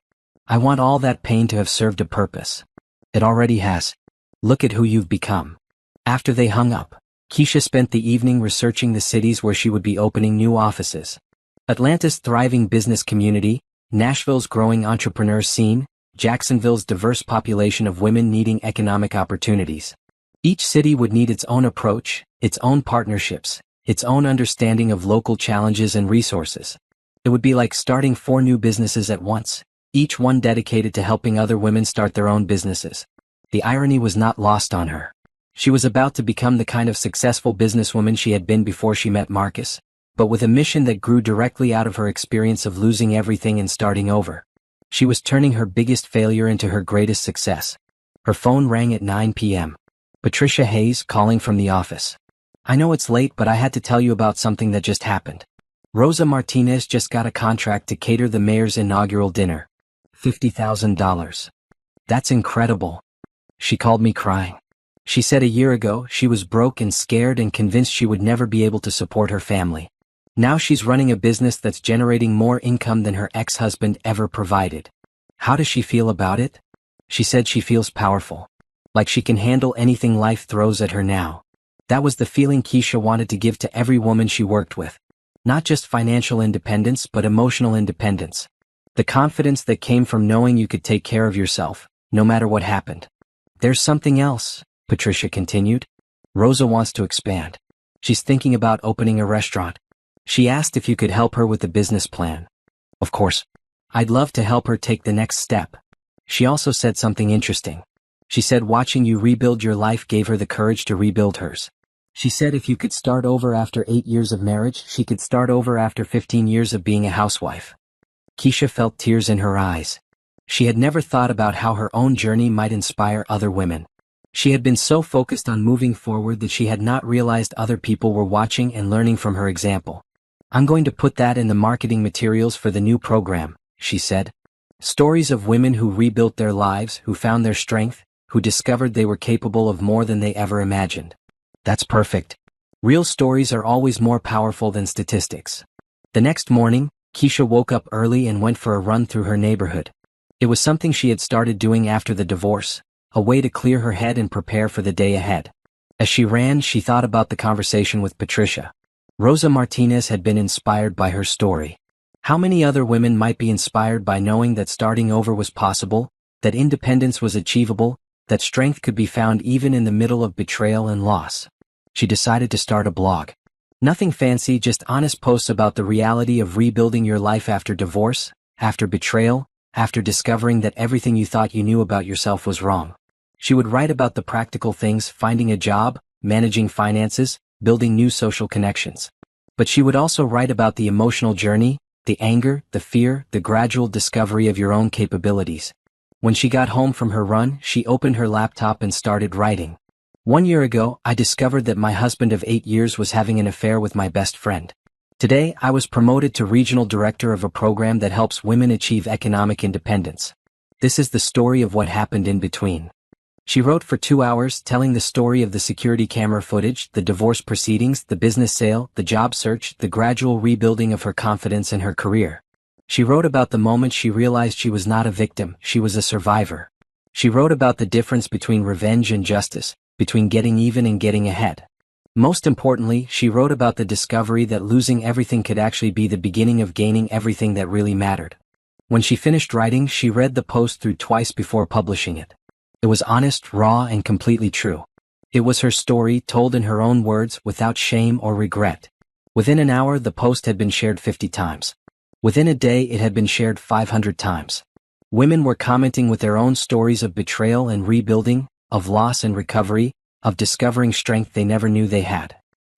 I want all that pain to have served a purpose. It already has. Look at who you've become. After they hung up, Keisha spent the evening researching the cities where she would be opening new offices. Atlanta's thriving business community, Nashville's growing entrepreneur scene, Jacksonville's diverse population of women needing economic opportunities. Each city would need its own approach, its own partnerships, its own understanding of local challenges and resources. It would be like starting 4 new businesses at once, each one dedicated to helping other women start their own businesses. The irony was not lost on her. She was about to become the kind of successful businesswoman she had been before she met Marcus, but with a mission that grew directly out of her experience of losing everything and starting over. She was turning her biggest failure into her greatest success. Her phone rang at 9 p.m. Patricia Hayes calling from the office. I know it's late, but I had to tell you about something that just happened. Rosa Martinez just got a contract to cater the mayor's inaugural dinner. $50,000. That's incredible. She called me crying. She said a year ago she was broke and scared and convinced she would never be able to support her family. Now she's running a business that's generating more income than her ex-husband ever provided. How does she feel about it? She said she feels powerful. Like she can handle anything life throws at her now. That was the feeling Keisha wanted to give to every woman she worked with. Not just financial independence, but emotional independence. The confidence that came from knowing you could take care of yourself, no matter what happened. There's something else, Patricia continued. Rosa wants to expand. She's thinking about opening a restaurant. She asked if you could help her with the business plan. Of course. I'd love to help her take the next step. She also said something interesting. She said watching you rebuild your life gave her the courage to rebuild hers. She said if you could start over after 8 years of marriage, she could start over after 15 years of being a housewife. Keisha felt tears in her eyes. She had never thought about how her own journey might inspire other women. She had been so focused on moving forward that she had not realized other people were watching and learning from her example. I'm going to put that in the marketing materials for the new program, she said. Stories of women who rebuilt their lives, who found their strength, who discovered they were capable of more than they ever imagined. That's perfect. Real stories are always more powerful than statistics. The next morning, Keisha woke up early and went for a run through her neighborhood. It was something she had started doing after the divorce, a way to clear her head and prepare for the day ahead. As she ran, she thought about the conversation with Patricia. Rosa Martinez had been inspired by her story. How many other women might be inspired by knowing that starting over was possible, that independence was achievable, that strength could be found even in the middle of betrayal and loss? She decided to start a blog. Nothing fancy, just honest posts about the reality of rebuilding your life after divorce, after betrayal, after discovering that everything you thought you knew about yourself was wrong. She would write about the practical things, finding a job, managing finances, building new social connections. But she would also write about the emotional journey, the anger, the fear, the gradual discovery of your own capabilities. When she got home from her run, she opened her laptop and started writing. 1 year ago, I discovered that my husband of 8 years was having an affair with my best friend. Today, I was promoted to regional director of a program that helps women achieve economic independence. This is the story of what happened in between. She wrote for 2 hours, telling the story of the security camera footage, the divorce proceedings, the business sale, the job search, the gradual rebuilding of her confidence and her career. She wrote about the moment she realized she was not a victim, she was a survivor. She wrote about the difference between revenge and justice, between getting even and getting ahead. Most importantly, she wrote about the discovery that losing everything could actually be the beginning of gaining everything that really mattered. When she finished writing, she read the post through twice before publishing it. It was honest, raw, and completely true. It was her story, told in her own words, without shame or regret. Within an hour, the post had been shared 50 times. Within a day, it had been shared 500 times. Women were commenting with their own stories of betrayal and rebuilding, of loss and recovery, of discovering strength they never knew they had.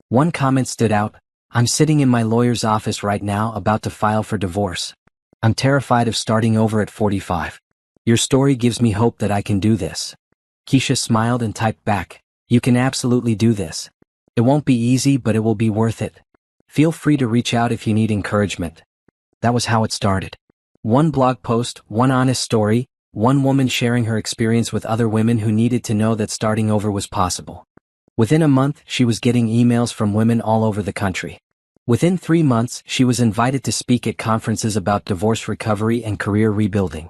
One comment stood out: I'm sitting in my lawyer's office right now about to file for divorce. I'm terrified of starting over at 45. Your story gives me hope that I can do this. Keisha smiled and typed back, you can absolutely do this. It won't be easy, but it will be worth it. Feel free to reach out if you need encouragement. That was how it started. One blog post, one honest story, one woman sharing her experience with other women who needed to know that starting over was possible. Within a month, she was getting emails from women all over the country. Within 3 months, she was invited to speak at conferences about divorce recovery and career rebuilding.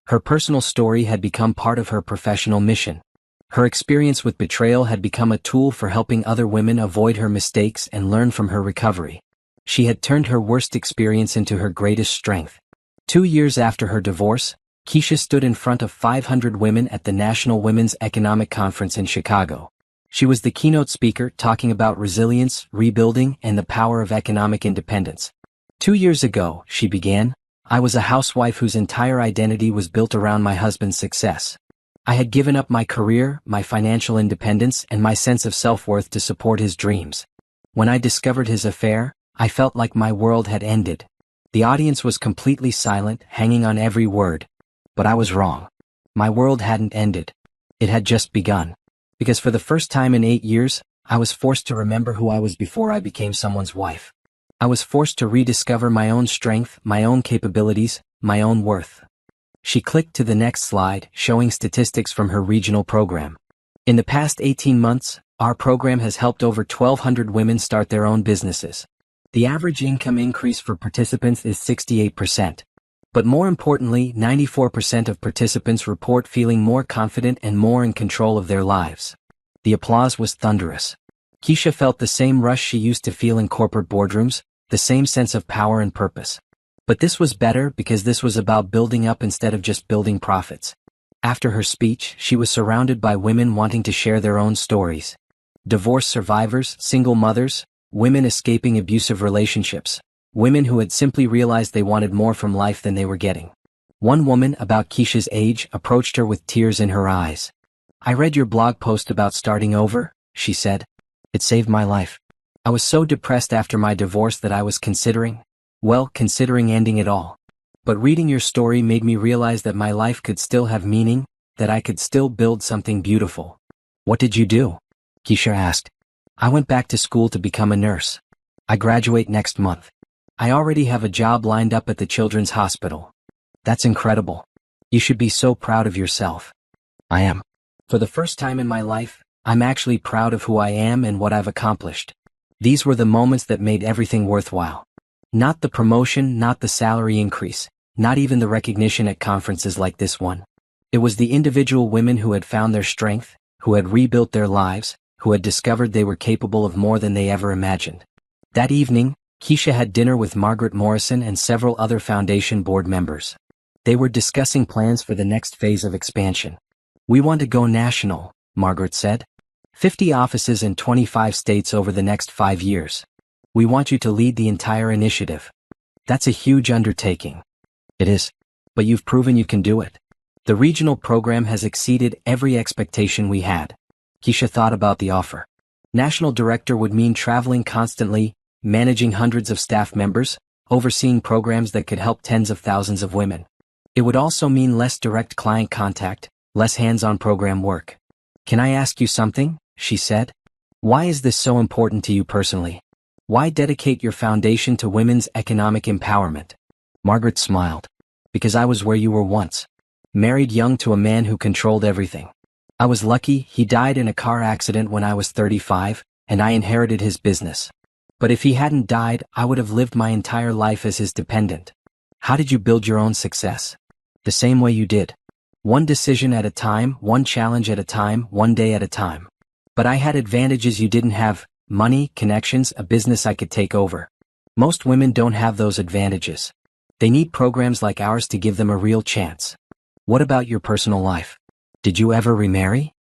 Her personal story had become part of her professional mission. Her experience with betrayal had become a tool for helping other women avoid her mistakes and learn from her recovery. She had turned her worst experience into her greatest strength. 2 years after her divorce, Keisha stood in front of 500 women at the National Women's Economic Conference in Chicago. She was the keynote speaker, talking about resilience, rebuilding, and the power of economic independence. 2 years ago, she began, I was a housewife whose entire identity was built around my husband's success. I had given up my career, my financial independence, and my sense of self-worth to support his dreams. When I discovered his affair, I felt like my world had ended. The audience was completely silent, hanging on every word. But I was wrong. My world hadn't ended. It had just begun. Because for the first time in 8 years, I was forced to remember who I was before I became someone's wife. I was forced to rediscover my own strength, my own capabilities, my own worth. She clicked to the next slide, showing statistics from her regional program. In the past 18 months, our program has helped over 1,200 women start their own businesses. The average income increase for participants is 68%. But more importantly, 94% of participants report feeling more confident and more in control of their lives. The applause was thunderous. Keisha felt the same rush she used to feel in corporate boardrooms, the same sense of power and purpose. But this was better because this was about building up instead of just building profits. After her speech, she was surrounded by women wanting to share their own stories. Divorce survivors, single mothers, women escaping abusive relationships, women who had simply realized they wanted more from life than they were getting. One woman, about Keisha's age, approached her with tears in her eyes. "I read your blog post about starting over," she said. "It saved my life. I was so depressed after my divorce that I was considering ending it all. But reading your story made me realize that my life could still have meaning, that I could still build something beautiful." "What did you do?" Keisha asked. "I went back to school to become a nurse. I graduate next month. I already have a job lined up at the Children's Hospital." "That's incredible. You should be so proud of yourself." "I am. For the first time in my life, I'm actually proud of who I am and what I've accomplished." These were the moments that made everything worthwhile. Not the promotion, not the salary increase, not even the recognition at conferences like this one. It was the individual women who had found their strength, who had rebuilt their lives, who had discovered they were capable of more than they ever imagined. That evening, Keisha had dinner with Margaret Morrison and several other foundation board members. They were discussing plans for the next phase of expansion. "We want to go national," Margaret said. 50 offices in 25 states over the next 5 years. "We want you to lead the entire initiative." "That's a huge undertaking." "It is. But you've proven you can do it." "The regional program has exceeded every expectation we had." Keisha thought about the offer. National director would mean traveling constantly, managing hundreds of staff members, overseeing programs that could help tens of thousands of women. It would also mean less direct client contact, less hands-on program work. "Can I ask you something?" she said. "Why is this so important to you personally? Why dedicate your foundation to women's economic empowerment?" Margaret smiled. "Because I was where you were once. Married young to a man who controlled everything. I was lucky, he died in a car accident when I was 35, and I inherited his business. But if he hadn't died, I would have lived my entire life as his dependent." "How did you build your own success?" "The same way you did. One decision at a time, one challenge at a time, one day at a time. But I had advantages you didn't have: money, connections, a business I could take over. Most women don't have those advantages. They need programs like ours to give them a real chance." "What about your personal life? Did you ever remarry?"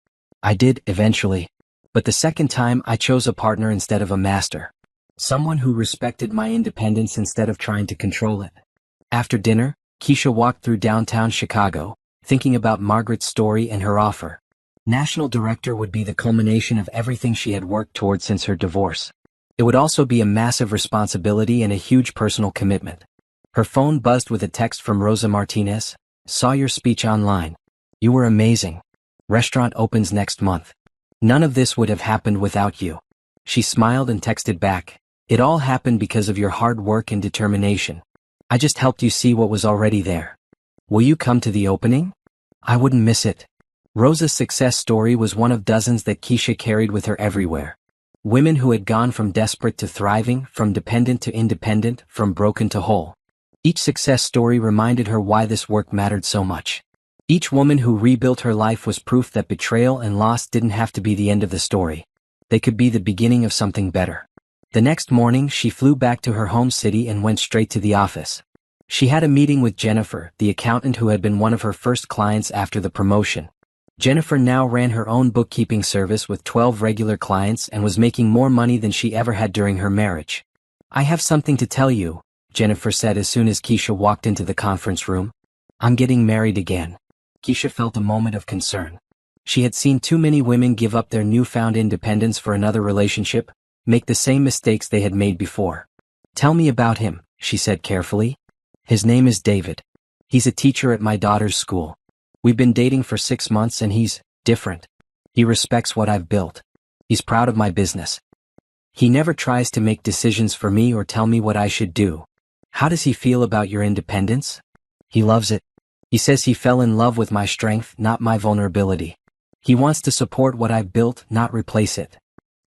"I did, eventually. But the second time I chose a partner instead of a master. Someone who respected my independence instead of trying to control it." After dinner, Keisha walked through downtown Chicago, thinking about Margaret's story and her offer. National director would be the culmination of everything she had worked toward since her divorce. It would also be a massive responsibility and a huge personal commitment. Her phone buzzed with a text from Rosa Martinez. "Saw your speech online. You were amazing. Restaurant opens next month. None of this would have happened without you." She smiled and texted back. "It all happened because of your hard work and determination. I just helped you see what was already there. Will you come to the opening? I wouldn't miss it." Rosa's success story was one of dozens that Keisha carried with her everywhere. Women who had gone from desperate to thriving, from dependent to independent, from broken to whole. Each success story reminded her why this work mattered so much. Each woman who rebuilt her life was proof that betrayal and loss didn't have to be the end of the story. They could be the beginning of something better. The next morning, she flew back to her home city and went straight to the office. She had a meeting with Jennifer, the accountant who had been one of her first clients after the promotion. Jennifer now ran her own bookkeeping service with 12 regular clients and was making more money than she ever had during her marriage. "I have something to tell you," Jennifer said as soon as Keisha walked into the conference room. "I'm getting married again." Keisha felt a moment of concern. She had seen too many women give up their newfound independence for another relationship, make the same mistakes they had made before. "Tell me about him," she said carefully. His name is David. He's a teacher at my daughter's school. We've been dating for 6 months and he's different. He respects what I've built. He's proud of my business. He never tries to make decisions for me or tell me what I should do. How does he feel about your independence? He loves it. He says he fell in love with my strength, not my vulnerability. He wants to support what I've built, not replace it.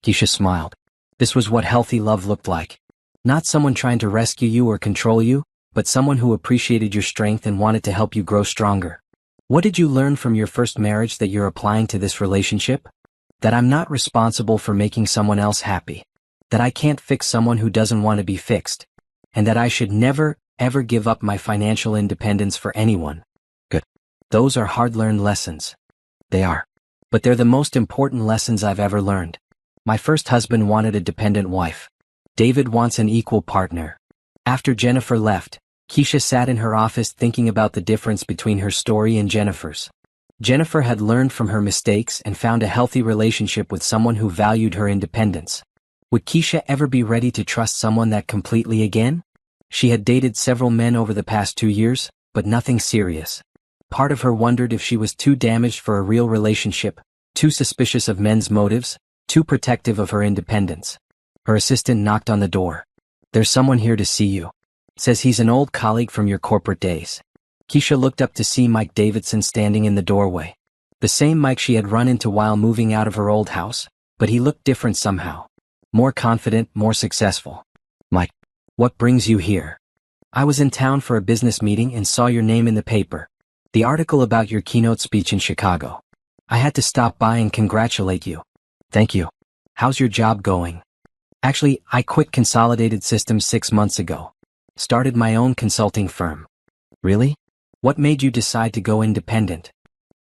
Keisha smiled. This was what healthy love looked like. Not someone trying to rescue you or control you, but someone who appreciated your strength and wanted to help you grow stronger. What did you learn from your first marriage that you're applying to this relationship? That I'm not responsible for making someone else happy. That I can't fix someone who doesn't want to be fixed. And that I should never, ever give up my financial independence for anyone. Good. Those are hard-learned lessons. They are. But they're the most important lessons I've ever learned. My first husband wanted a dependent wife. David wants an equal partner. After Jennifer left, Keisha sat in her office thinking about the difference between her story and Jennifer's. Jennifer had learned from her mistakes and found a healthy relationship with someone who valued her independence. Would Keisha ever be ready to trust someone that completely again? She had dated several men over the past 2 years, but nothing serious. Part of her wondered if she was too damaged for a real relationship, too suspicious of men's motives, too protective of her independence. Her assistant knocked on the door. There's someone here to see you. Says he's an old colleague from your corporate days. Keisha looked up to see Mike Davidson standing in the doorway. The same Mike she had run into while moving out of her old house, but he looked different somehow. More confident, more successful. Mike, what brings you here? I was in town for a business meeting and saw your name in the paper. The article about your keynote speech in Chicago. I had to stop by and congratulate you. Thank you. How's your job going? Actually, I quit Consolidated Systems 6 months ago. Started my own consulting firm. Really? What made you decide to go independent?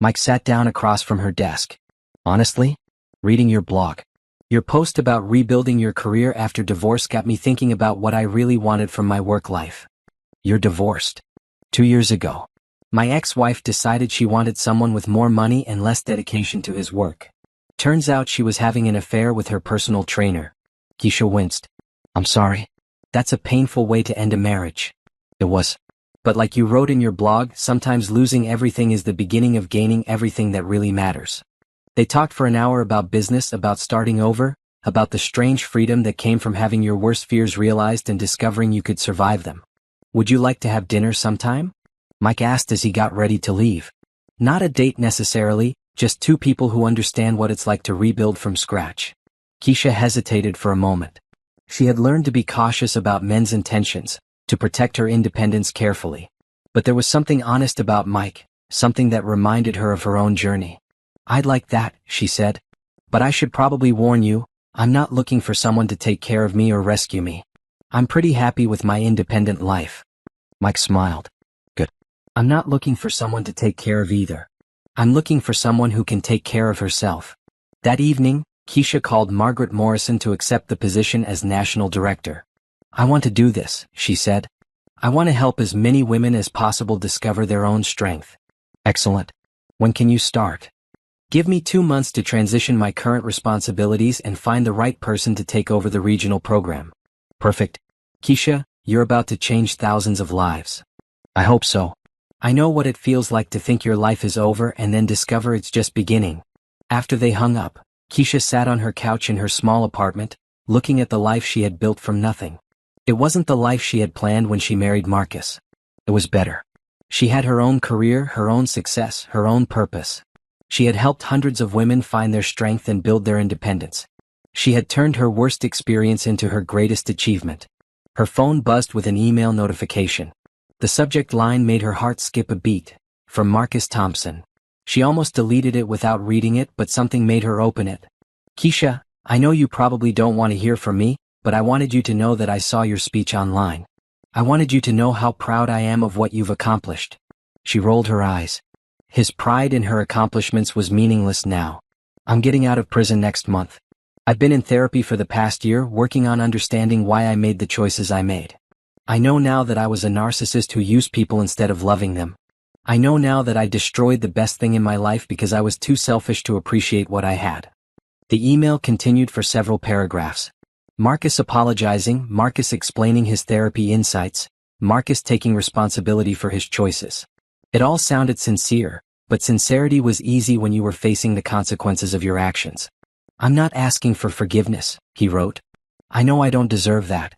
Mike sat down across from her desk. Honestly? Reading your blog. Your post about rebuilding your career after divorce got me thinking about what I really wanted from my work life. You're divorced. 2 years ago. My ex-wife decided she wanted someone with more money and less dedication to his work. Turns out she was having an affair with her personal trainer. Keisha winced. I'm sorry. That's a painful way to end a marriage. It was. But like you wrote in your blog, sometimes losing everything is the beginning of gaining everything that really matters. They talked for an hour about business, about starting over, about the strange freedom that came from having your worst fears realized and discovering you could survive them. Would you like to have dinner sometime? Mike asked as he got ready to leave. Not a date necessarily, just two people who understand what it's like to rebuild from scratch. Keisha hesitated for a moment. She had learned to be cautious about men's intentions, to protect her independence carefully. But there was something honest about Mike, something that reminded her of her own journey. I'd like that, she said. But I should probably warn you, I'm not looking for someone to take care of me or rescue me. I'm pretty happy with my independent life. Mike smiled. Good. I'm not looking for someone to take care of either. I'm looking for someone who can take care of herself. That evening, Keisha called Margaret Morrison to accept the position as national director. I want to do this, she said. I want to help as many women as possible discover their own strength. Excellent. When can you start? Give me 2 months to transition my current responsibilities and find the right person to take over the regional program. Perfect. Keisha, you're about to change thousands of lives. I hope so. I know what it feels like to think your life is over and then discover it's just beginning. After they hung up, Keisha sat on her couch in her small apartment, looking at the life she had built from nothing. It wasn't the life she had planned when she married Marcus. It was better. She had her own career, her own success, her own purpose. She had helped hundreds of women find their strength and build their independence. She had turned her worst experience into her greatest achievement. Her phone buzzed with an email notification. The subject line made her heart skip a beat. From Marcus Thompson. She almost deleted it without reading it, but something made her open it. Keisha, I know you probably don't want to hear from me, but I wanted you to know that I saw your speech online. I wanted you to know how proud I am of what you've accomplished. She rolled her eyes. His pride in her accomplishments was meaningless now. I'm getting out of prison next month. I've been in therapy for the past year, working on understanding why I made the choices I made. I know now that I was a narcissist who used people instead of loving them. I know now that I destroyed the best thing in my life because I was too selfish to appreciate what I had. The email continued for several paragraphs. Marcus apologizing, Marcus explaining his therapy insights, Marcus taking responsibility for his choices. It all sounded sincere, but sincerity was easy when you were facing the consequences of your actions. I'm not asking for forgiveness, he wrote. I know I don't deserve that.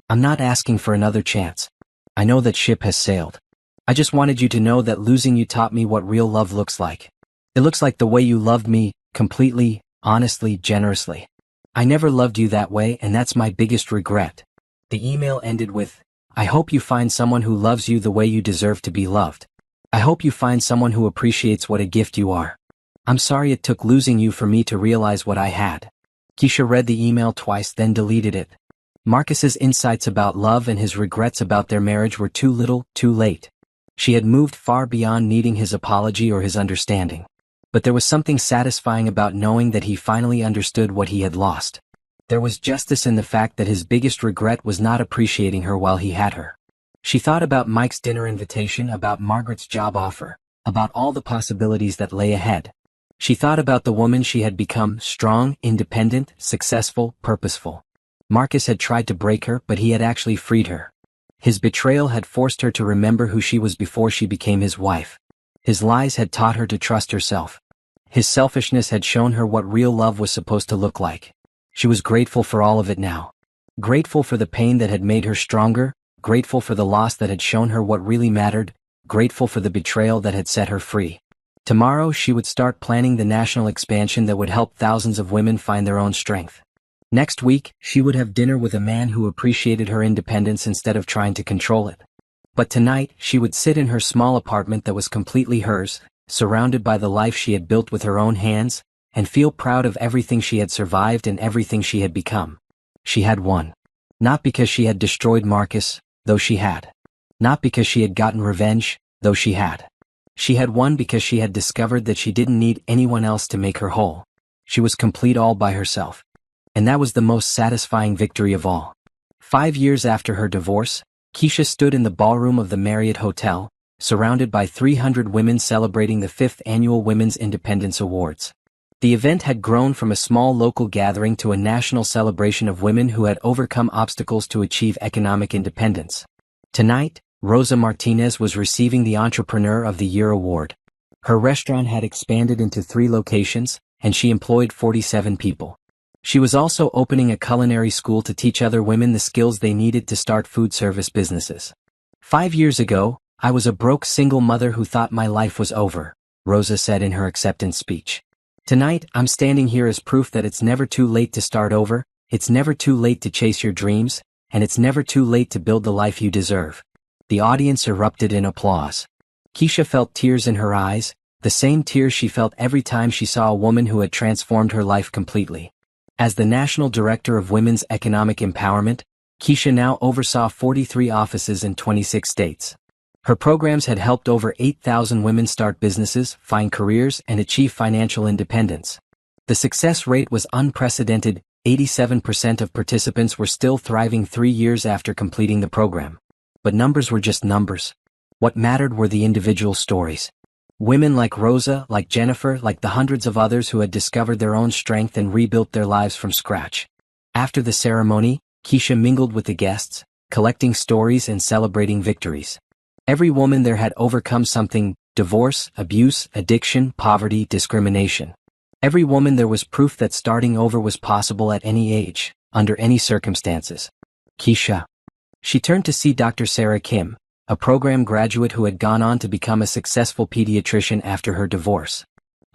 I'm not asking for another chance. I know that ship has sailed. I just wanted you to know that losing you taught me what real love looks like. It looks like the way you loved me, completely, honestly, generously. I never loved you that way, and that's my biggest regret. The email ended with, I hope you find someone who loves you the way you deserve to be loved. I hope you find someone who appreciates what a gift you are. I'm sorry it took losing you for me to realize what I had. Keisha read the email twice, then deleted it. Marcus's insights about love and his regrets about their marriage were too little, too late. She had moved far beyond needing his apology or his understanding. But there was something satisfying about knowing that he finally understood what he had lost. There was justice in the fact that his biggest regret was not appreciating her while he had her. She thought about Mike's dinner invitation, about Margaret's job offer, about all the possibilities that lay ahead. She thought about the woman she had become, strong, independent, successful, purposeful. Marcus had tried to break her, but he had actually freed her. His betrayal had forced her to remember who she was before she became his wife. His lies had taught her to trust herself. His selfishness had shown her what real love was supposed to look like. She was grateful for all of it now. Grateful for the pain that had made her stronger, grateful for the loss that had shown her what really mattered, grateful for the betrayal that had set her free. Tomorrow she would start planning the national expansion that would help thousands of women find their own strength. Next week, she would have dinner with a man who appreciated her independence instead of trying to control it. But tonight, she would sit in her small apartment that was completely hers, surrounded by the life she had built with her own hands, and feel proud of everything she had survived and everything she had become. She had won. Not because she had destroyed Marcus, though she had. Not because she had gotten revenge, though she had. She had won because she had discovered that she didn't need anyone else to make her whole. She was complete all by herself. And that was the most satisfying victory of all. 5 years after her divorce, Keisha stood in the ballroom of the Marriott Hotel, surrounded by 300 women celebrating the 5th Annual Women's Independence Awards. The event had grown from a small local gathering to a national celebration of women who had overcome obstacles to achieve economic independence. Tonight, Rosa Martinez was receiving the Entrepreneur of the Year award. Her restaurant had expanded into 3 locations, and she employed 47 people. She was also opening a culinary school to teach other women the skills they needed to start food service businesses. 5 years ago, I was a broke single mother who thought my life was over, Rosa said in her acceptance speech. Tonight, I'm standing here as proof that it's never too late to start over, it's never too late to chase your dreams, and it's never too late to build the life you deserve. The audience erupted in applause. Keisha felt tears in her eyes, the same tears she felt every time she saw a woman who had transformed her life completely. As the National Director of Women's Economic Empowerment, Keisha now oversaw 43 offices in 26 states. Her programs had helped over 8,000 women start businesses, find careers, and achieve financial independence. The success rate was unprecedented. 87% of participants were still thriving 3 years after completing the program. But numbers were just numbers. What mattered were the individual stories. Women like Rosa, like Jennifer, like the hundreds of others who had discovered their own strength and rebuilt their lives from scratch. After the ceremony, Keisha mingled with the guests, collecting stories and celebrating victories. Every woman there had overcome something: divorce, abuse, addiction, poverty, discrimination. Every woman there was proof that starting over was possible at any age, under any circumstances. Keisha. She turned to see Dr. Sarah Kim, a program graduate who had gone on to become a successful pediatrician after her divorce.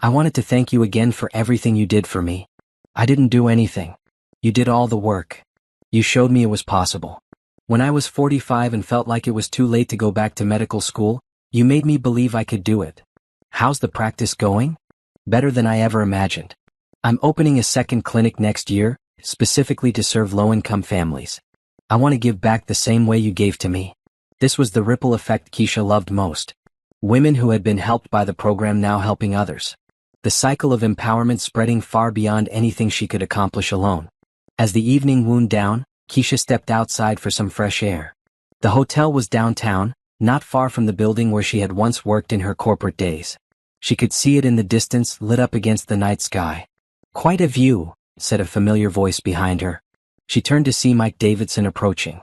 I wanted to thank you again for everything you did for me. I didn't do anything. You did all the work. You showed me it was possible. When I was 45 and felt like it was too late to go back to medical school, you made me believe I could do it. How's the practice going? Better than I ever imagined. I'm opening a second clinic next year, specifically to serve low-income families. I want to give back the same way you gave to me. This was the ripple effect Keisha loved most. Women who had been helped by the program now helping others. The cycle of empowerment spreading far beyond anything she could accomplish alone. As the evening wound down, Keisha stepped outside for some fresh air. The hotel was downtown, not far from the building where she had once worked in her corporate days. She could see it in the distance, lit up against the night sky. Quite a view, said a familiar voice behind her. She turned to see Mike Davidson approaching.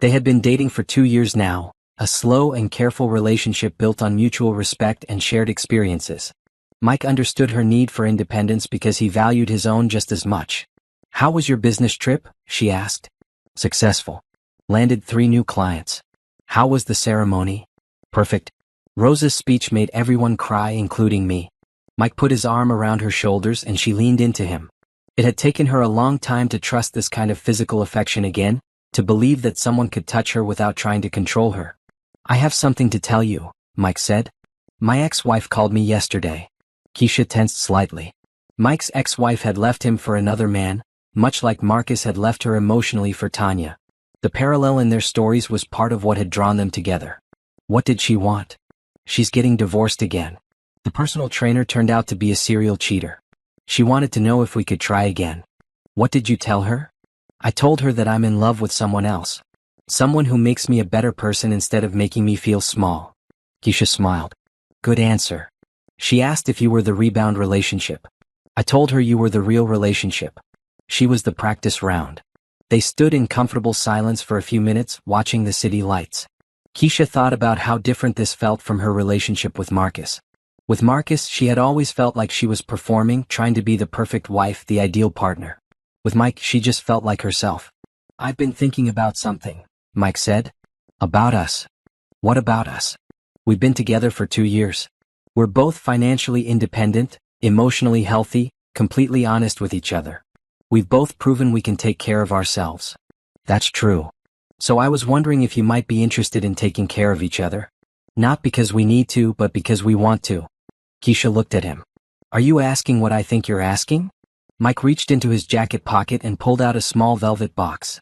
They had been dating for 2 years now, a slow and careful relationship built on mutual respect and shared experiences. Mike understood her need for independence because he valued his own just as much. "How was your business trip?" she asked. "Successful. Landed 3 new clients." "How was the ceremony?" "Perfect." Rosa's speech made everyone cry, including me. Mike put his arm around her shoulders and she leaned into him. It had taken her a long time to trust this kind of physical affection again, to believe that someone could touch her without trying to control her. "I have something to tell you," Mike said. "My ex-wife called me yesterday." Keisha tensed slightly. Mike's ex-wife had left him for another man, much like Marcus had left her emotionally for Tanya. The parallel in their stories was part of what had drawn them together. What did she want? "She's getting divorced again. The personal trainer turned out to be a serial cheater. She wanted to know if we could try again." "What did you tell her?" "I told her that I'm in love with someone else. Someone who makes me a better person instead of making me feel small." Keisha smiled. "Good answer." She asked if you were the rebound relationship. "I told her you were the real relationship." She was the practice round. They stood in comfortable silence for a few minutes, watching the city lights. Keisha thought about how different this felt from her relationship with Marcus. With Marcus, she had always felt like she was performing, trying to be the perfect wife, the ideal partner. With Mike, she just felt like herself. "I've been thinking about something," Mike said. "About us." "What about us?" "We've been together for 2 years. We're both financially independent, emotionally healthy, completely honest with each other. We've both proven we can take care of ourselves." "That's true. So I was wondering if you might be interested in taking care of each other. Not because we need to, but because we want to." Keisha looked at him. "Are you asking what I think you're asking?" Mike reached into his jacket pocket and pulled out a small velvet box.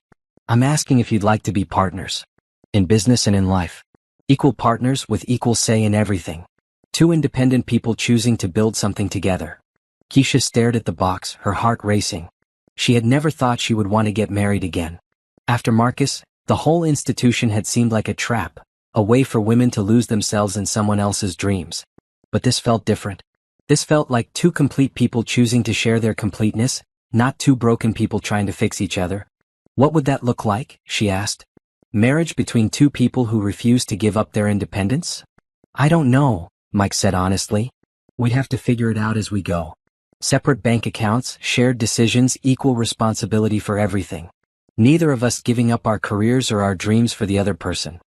"I'm asking if you'd like to be partners. In business and in life. Equal partners with equal say in everything. 2 independent people choosing to build something together." Keisha stared at the box, her heart racing. She had never thought she would want to get married again. After Marcus, the whole institution had seemed like a trap, a way for women to lose themselves in someone else's dreams. But this felt different. This felt like 2 complete people choosing to share their completeness, not 2 broken people trying to fix each other. "What would that look like?" she asked. "Marriage between 2 people who refuse to give up their independence?" "I don't know," Mike said honestly. "We'd have to figure it out as we go. Separate bank accounts, shared decisions, equal responsibility for everything. Neither of us giving up our careers or our dreams for the other person."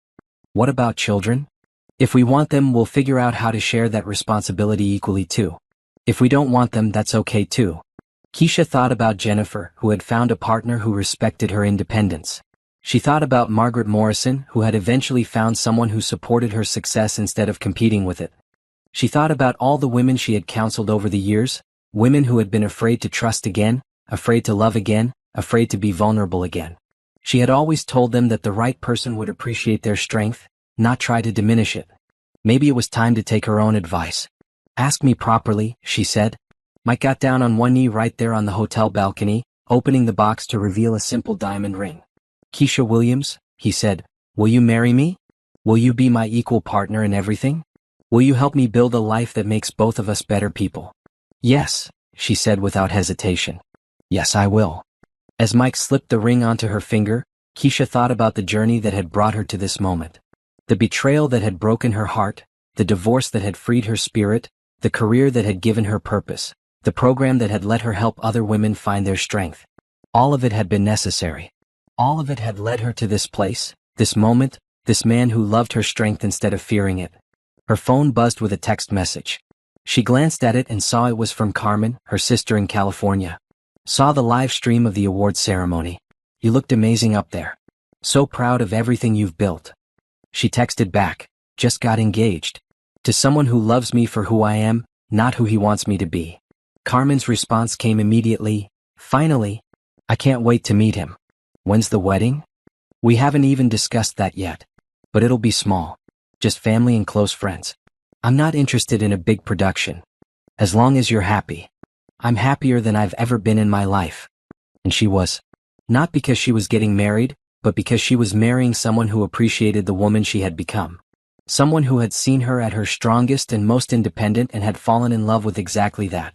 "What about children?" "If we want them, we'll figure out how to share that responsibility equally too. If we don't want them, that's okay too." Keisha thought about Jennifer, who had found a partner who respected her independence. She thought about Margaret Morrison, who had eventually found someone who supported her success instead of competing with it. She thought about all the women she had counseled over the years, women who had been afraid to trust again, afraid to love again, afraid to be vulnerable again. She had always told them that the right person would appreciate their strength, not try to diminish it. Maybe it was time to take her own advice. "Ask me properly," she said. Mike got down on one knee right there on the hotel balcony, opening the box to reveal a simple diamond ring. "Keisha Williams," he said, "will you marry me? Will you be my equal partner in everything? Will you help me build a life that makes both of us better people?" "Yes," she said without hesitation. "Yes, I will." As Mike slipped the ring onto her finger, Keisha thought about the journey that had brought her to this moment. The betrayal that had broken her heart, the divorce that had freed her spirit, the career that had given her purpose, the program that had let her help other women find their strength. All of it had been necessary. All of it had led her to this place, this moment, this man who loved her strength instead of fearing it. Her phone buzzed with a text message. She glanced at it and saw it was from Carmen, her sister in California. "Saw the live stream of the awards ceremony. You looked amazing up there. So proud of everything you've built." She texted back, "Just got engaged. To someone who loves me for who I am, not who he wants me to be." Carmen's response came immediately, "Finally. I can't wait to meet him." "When's the wedding?" "We haven't even discussed that yet. But it'll be small. Just family and close friends. I'm not interested in a big production. As long as you're happy. I'm happier than I've ever been in my life." And she was. Not because she was getting married, but because she was marrying someone who appreciated the woman she had become. Someone who had seen her at her strongest and most independent and had fallen in love with exactly that.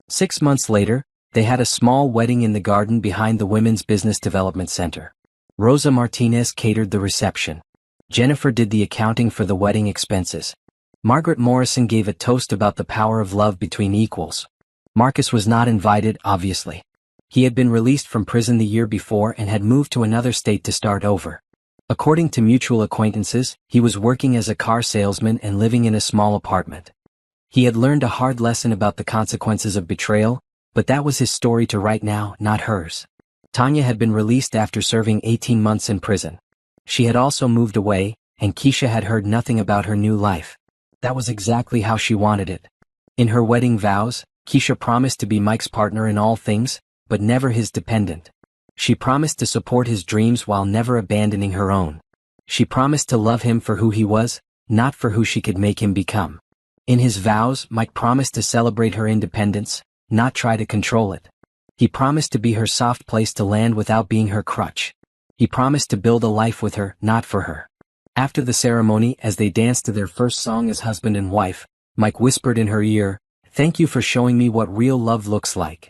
6 months later, they had a small wedding in the garden behind the Women's Business Development Center. Rosa Martinez catered the reception. Jennifer did the accounting for the wedding expenses. Margaret Morrison gave a toast about the power of love between equals. Marcus was not invited, obviously. He had been released from prison the year before and had moved to another state to start over. According to mutual acquaintances, he was working as a car salesman and living in a small apartment. He had learned a hard lesson about the consequences of betrayal, but that was his story to write now, not hers. Tanya had been released after serving 18 months in prison. She had also moved away, and Keisha had heard nothing about her new life. That was exactly how she wanted it. In her wedding vows, Keisha promised to be Mike's partner in all things, but never his dependent. She promised to support his dreams while never abandoning her own. She promised to love him for who he was, not for who she could make him become. In his vows, Mike promised to celebrate her independence, not try to control it. He promised to be her soft place to land without being her crutch. He promised to build a life with her, not for her. After the ceremony, as they danced to their first song as husband and wife, Mike whispered in her ear, "Thank you for showing me what real love looks like."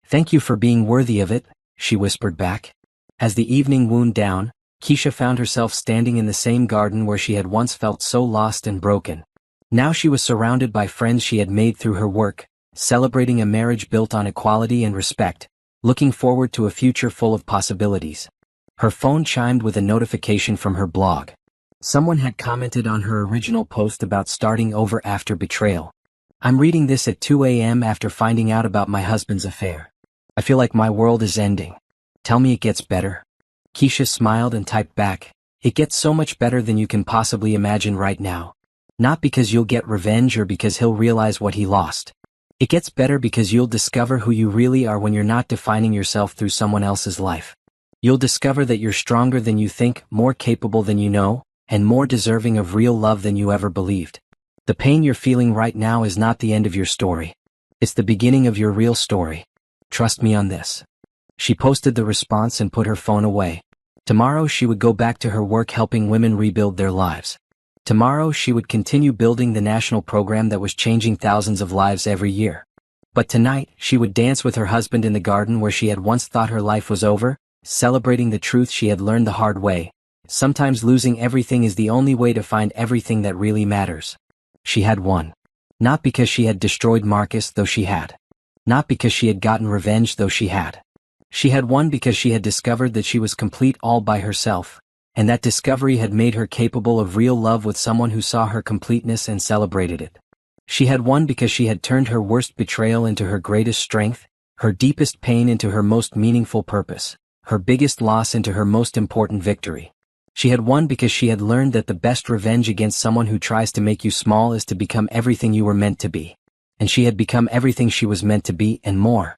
"Thank you for being worthy of it," she whispered back. As the evening wound down, Keisha found herself standing in the same garden where she had once felt so lost and broken. Now she was surrounded by friends she had made through her work, celebrating a marriage built on equality and respect, looking forward to a future full of possibilities. Her phone chimed with a notification from her blog. Someone had commented on her original post about starting over after betrayal. "I'm reading this at 2 a.m. after finding out about my husband's affair. I feel like my world is ending. Tell me it gets better." Keisha smiled and typed back, "It gets so much better than you can possibly imagine right now. Not because you'll get revenge or because he'll realize what he lost. It gets better because you'll discover who you really are when you're not defining yourself through someone else's life. You'll discover that you're stronger than you think, more capable than you know, and more deserving of real love than you ever believed. The pain you're feeling right now is not the end of your story. It's the beginning of your real story. Trust me on this." She posted the response and put her phone away. Tomorrow she would go back to her work helping women rebuild their lives. Tomorrow she would continue building the national program that was changing thousands of lives every year. But tonight, she would dance with her husband in the garden where she had once thought her life was over, celebrating the truth she had learned the hard way. Sometimes losing everything is the only way to find everything that really matters. She had won. Not because she had destroyed Marcus, though she had. Not because she had gotten revenge, though she had. She had won because she had discovered that she was complete all by herself, and that discovery had made her capable of real love with someone who saw her completeness and celebrated it. She had won because she had turned her worst betrayal into her greatest strength, her deepest pain into her most meaningful purpose, her biggest loss into her most important victory. She had won because she had learned that the best revenge against someone who tries to make you small is to become everything you were meant to be. And she had become everything she was meant to be and more.